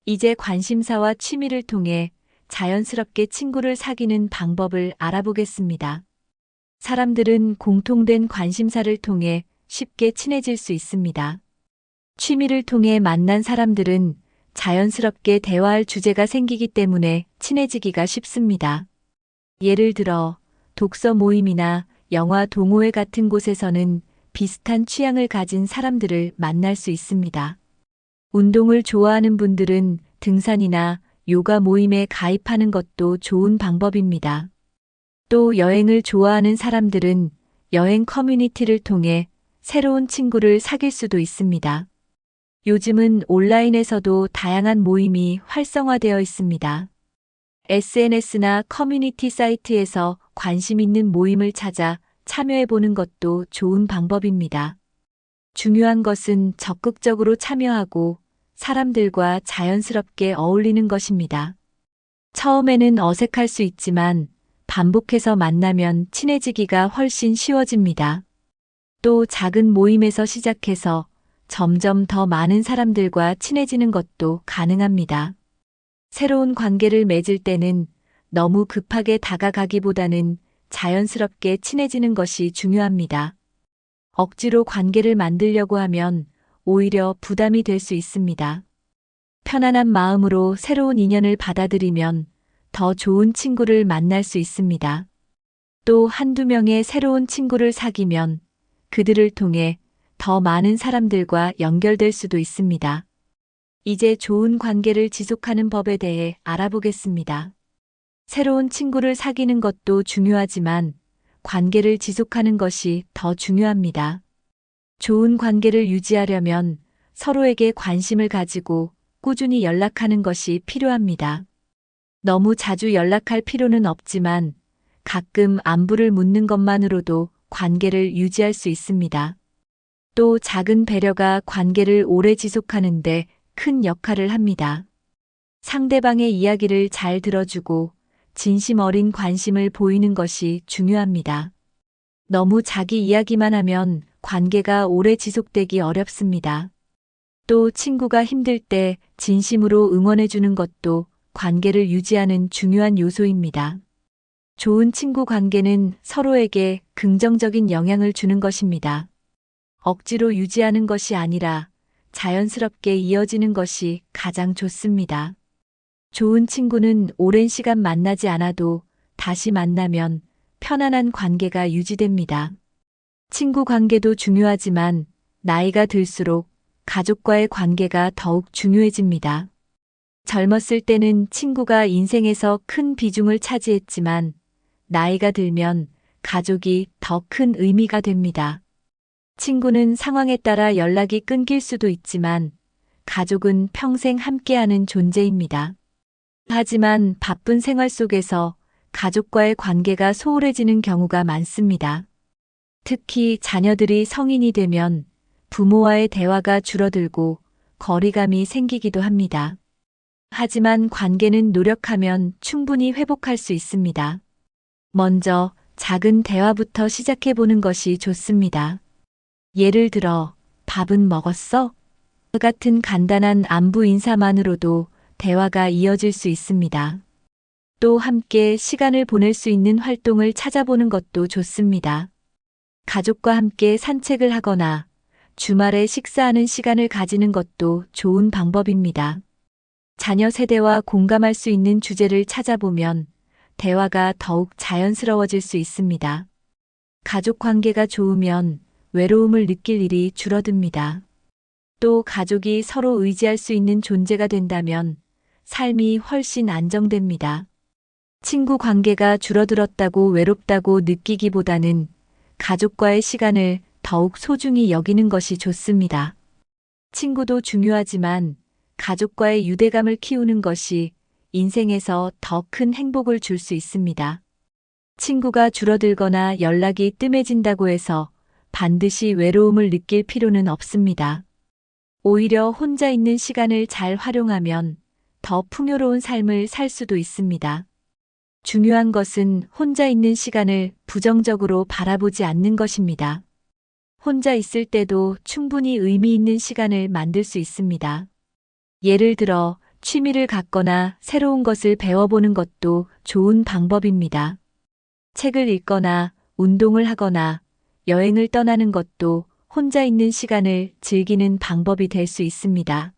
이제 관심사와 취미를 통해 자연스럽게 친구를 사귀는 방법을 알아보겠습니다. 사람들은 공통된 관심사를 통해 쉽게 친해질 수 있습니다. 취미를 통해 만난 사람들은 자연스럽게 대화할 주제가 생기기 때문에 친해지기가 쉽습니다. 예를 들어 독서 모임이나 영화 동호회 같은 곳에서는 비슷한 취향을 가진 사람들을 만날 수 있습니다. 운동을 좋아하는 분들은 등산이나 요가 모임에 가입하는 것도 좋은 방법입니다. 또 여행을 좋아하는 사람들은 여행 커뮤니티를 통해 새로운 친구를 사귈 수도 있습니다. 요즘은 온라인에서도 다양한 모임이 활성화되어 있습니다. SNS나 커뮤니티 사이트에서 관심 있는 모임을 찾아 참여해보는 것도 좋은 방법입니다. 중요한 것은 적극적으로 참여하고 사람들과 자연스럽게 어울리는 것입니다. 처음에는 어색할 수 있지만 반복해서 만나면 친해지기가 훨씬 쉬워집니다. 또 작은 모임에서 시작해서 점점 더 많은 사람들과 친해지는 것도 가능합니다. 새로운 관계를 맺을 때는 너무 급하게 다가가기보다는 자연스럽게 친해지는 것이 중요합니다. 억지로 관계를 만들려고 하면 오히려 부담이 될 수 있습니다. 편안한 마음으로 새로운 인연을 받아들이면 더 좋은 친구를 만날 수 있습니다. 또 한두 명의 새로운 친구를 사귀면 그들을 통해 더 많은 사람들과 연결될 수도 있습니다. 이제 좋은 관계를 지속하는 법에 대해 알아보겠습니다. 새로운 친구를 사귀는 것도 중요하지만 관계를 지속하는 것이 더 중요합니다. 좋은 관계를 유지하려면 서로에게 관심을 가지고 꾸준히 연락하는 것이 필요합니다. 너무 자주 연락할 필요는 없지만 가끔 안부를 묻는 것만으로도 관계를 유지할 수 있습니다. 또 작은 배려가 관계를 오래 지속하는데 큰 역할을 합니다. 상대방의 이야기를 잘 들어주고 진심 어린 관심을 보이는 것이 중요합니다. 너무 자기 이야기만 하면 관계가 오래 지속되기 어렵습니다. 또 친구가 힘들 때 진심으로 응원해주는 것도 관계를 유지하는 중요한 요소입니다. 좋은 친구 관계는 서로에게 긍정적인 영향을 주는 것입니다. 억지로 유지하는 것이 아니라 자연스럽게 이어지는 것이 가장 좋습니다. 좋은 친구는 오랜 시간 만나지 않아도 다시 만나면 편안한 관계가 유지됩니다. 친구 관계도 중요하지만 나이가 들수록 가족과의 관계가 더욱 중요해집니다. 젊었을 때는 친구가 인생에서 큰 비중을 차지했지만 나이가 들면 가족이 더 큰 의미가 됩니다. 친구는 상황에 따라 연락이 끊길 수도 있지만 가족은 평생 함께하는 존재입니다. 하지만 바쁜 생활 속에서 가족과의 관계가 소홀해지는 경우가 많습니다. 특히 자녀들이 성인이 되면 부모와의 대화가 줄어들고 거리감이 생기기도 합니다. 하지만 관계는 노력하면 충분히 회복할 수 있습니다. 먼저 작은 대화부터 시작해보는 것이 좋습니다. 예를 들어, 밥은 먹었어? 같은 간단한 안부 인사만으로도 대화가 이어질 수 있습니다. 또 함께 시간을 보낼 수 있는 활동을 찾아보는 것도 좋습니다. 가족과 함께 산책을 하거나 주말에 식사하는 시간을 가지는 것도 좋은 방법입니다. 자녀 세대와 공감할 수 있는 주제를 찾아보면 대화가 더욱 자연스러워질 수 있습니다. 가족 관계가 좋으면 외로움을 느낄 일이 줄어듭니다. 또 가족이 서로 의지할 수 있는 존재가 된다면 삶이 훨씬 안정됩니다. 친구 관계가 줄어들었다고 외롭다고 느끼기보다는 가족과의 시간을 더욱 소중히 여기는 것이 좋습니다. 친구도 중요하지만 가족과의 유대감을 키우는 것이 인생에서 더 큰 행복을 줄 수 있습니다. 친구가 줄어들거나 연락이 뜸해진다고 해서 반드시 외로움을 느낄 필요는 없습니다. 오히려 혼자 있는 시간을 잘 활용하면 더 풍요로운 삶을 살 수도 있습니다. 중요한 것은 혼자 있는 시간을 부정적으로 바라보지 않는 것입니다. 혼자 있을 때도 충분히 의미 있는 시간을 만들 수 있습니다. 예를 들어 취미를 갖거나 새로운 것을 배워보는 것도 좋은 방법입니다. 책을 읽거나 운동을 하거나 여행을 떠나는 것도 혼자 있는 시간을 즐기는 방법이 될 수 있습니다.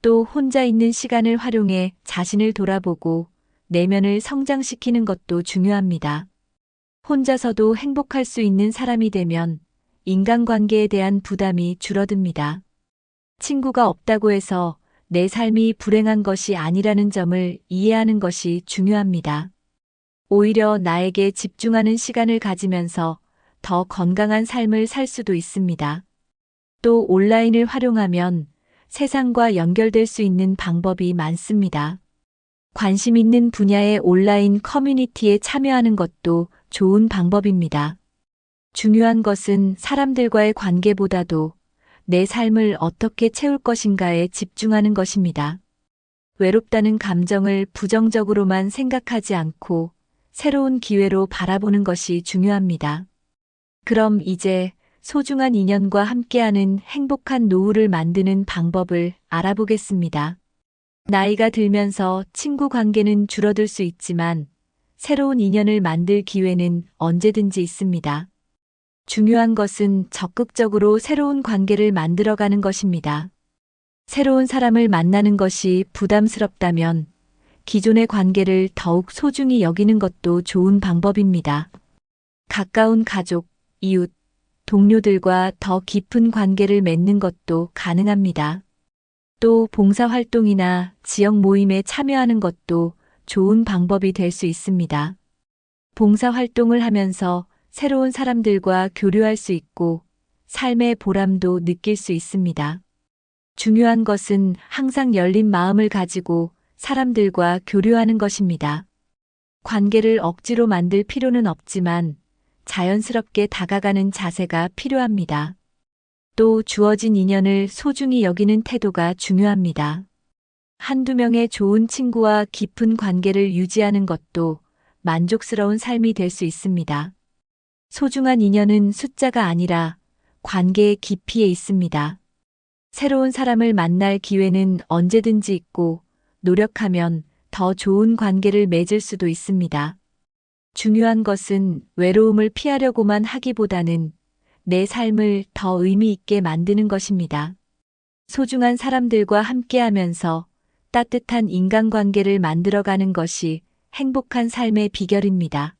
또 혼자 있는 시간을 활용해 자신을 돌아보고 내면을 성장시키는 것도 중요합니다. 혼자서도 행복할 수 있는 사람이 되면 인간관계에 대한 부담이 줄어듭니다. 친구가 없다고 해서 내 삶이 불행한 것이 아니라는 점을 이해하는 것이 중요합니다. 오히려 나에게 집중하는 시간을 가지면서 더 건강한 삶을 살 수도 있습니다. 또 온라인을 활용하면 세상과 연결될 수 있는 방법이 많습니다. 관심 있는 분야의 온라인 커뮤니티에 참여하는 것도 좋은 방법입니다. 중요한 것은 사람들과의 관계보다도 내 삶을 어떻게 채울 것인가에 집중하는 것입니다. 외롭다는 감정을 부정적으로만 생각하지 않고 새로운 기회로 바라보는 것이 중요합니다. 그럼 이제 소중한 인연과 함께하는 행복한 노후를 만드는 방법을 알아보겠습니다. 나이가 들면서 친구 관계는 줄어들 수 있지만 새로운 인연을 만들 기회는 언제든지 있습니다. 중요한 것은 적극적으로 새로운 관계를 만들어가는 것입니다. 새로운 사람을 만나는 것이 부담스럽다면 기존의 관계를 더욱 소중히 여기는 것도 좋은 방법입니다. 가까운 가족, 이웃, 동료들과 더 깊은 관계를 맺는 것도 가능합니다. 또 봉사활동이나 지역 모임에 참여하는 것도 좋은 방법이 될 수 있습니다. 봉사활동을 하면서 새로운 사람들과 교류할 수 있고 삶의 보람도 느낄 수 있습니다. 중요한 것은 항상 열린 마음을 가지고 사람들과 교류하는 것입니다. 관계를 억지로 만들 필요는 없지만 자연스럽게 다가가는 자세가 필요합니다. 또 주어진 인연을 소중히 여기는 태도가 중요합니다. 한두 명의 좋은 친구와 깊은 관계를 유지하는 것도 만족스러운 삶이 될 수 있습니다. 소중한 인연은 숫자가 아니라 관계의 깊이에 있습니다. 새로운 사람을 만날 기회는 언제든지 있고 노력하면 더 좋은 관계를 맺을 수도 있습니다. 중요한 것은 외로움을 피하려고만 하기보다는 내 삶을 더 의미 있게 만드는 것입니다. 소중한 사람들과 함께하면서 따뜻한 인간관계를 만들어가는 것이 행복한 삶의 비결입니다.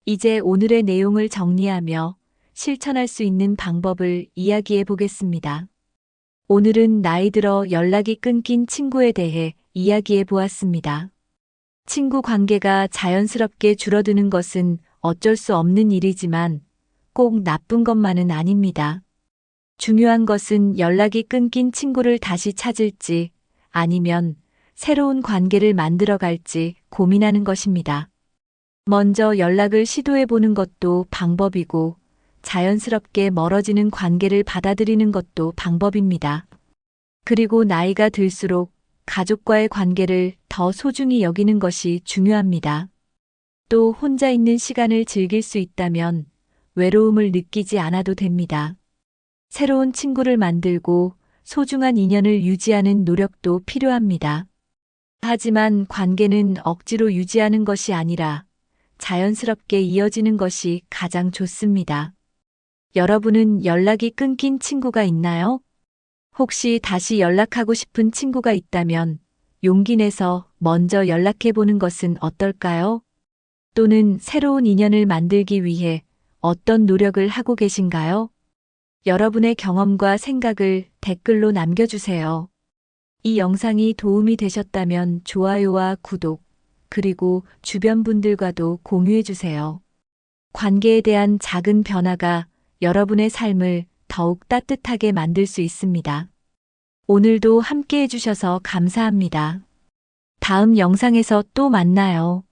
이제 오늘의 내용을 정리하며 실천할 수 있는 방법을 이야기해 보겠습니다. 오늘은 나이 들어 연락이 끊긴 친구에 대해 이야기해 보았습니다. 친구 관계가 자연스럽게 줄어드는 것은 어쩔 수 없는 일이지만 꼭 나쁜 것만은 아닙니다. 중요한 것은 연락이 끊긴 친구를 다시 찾을지 아니면 새로운 관계를 만들어 갈지 고민하는 것입니다. 먼저 연락을 시도해 보는 것도 방법이고 자연스럽게 멀어지는 관계를 받아들이는 것도 방법입니다. 그리고 나이가 들수록 가족과의 관계를 더 소중히 여기는 것이 중요합니다. 또 혼자 있는 시간을 즐길 수 있다면 외로움을 느끼지 않아도 됩니다. 새로운 친구를 만들고 소중한 인연을 유지하는 노력도 필요합니다. 하지만 관계는 억지로 유지하는 것이 아니라 자연스럽게 이어지는 것이 가장 좋습니다. 여러분은 연락이 끊긴 친구가 있나요? 혹시 다시 연락하고 싶은 친구가 있다면 용기 내서 먼저 연락해 보는 것은 어떨까요? 또는 새로운 인연을 만들기 위해 어떤 노력을 하고 계신가요? 여러분의 경험과 생각을 댓글로 남겨주세요. 이 영상이 도움이 되셨다면 좋아요와 구독, 그리고 주변 분들과도 공유해 주세요. 관계에 대한 작은 변화가 여러분의 삶을 더욱 따뜻하게 만들 수 있습니다. 오늘도 함께 해주셔서 감사합니다. 다음 영상에서 또 만나요.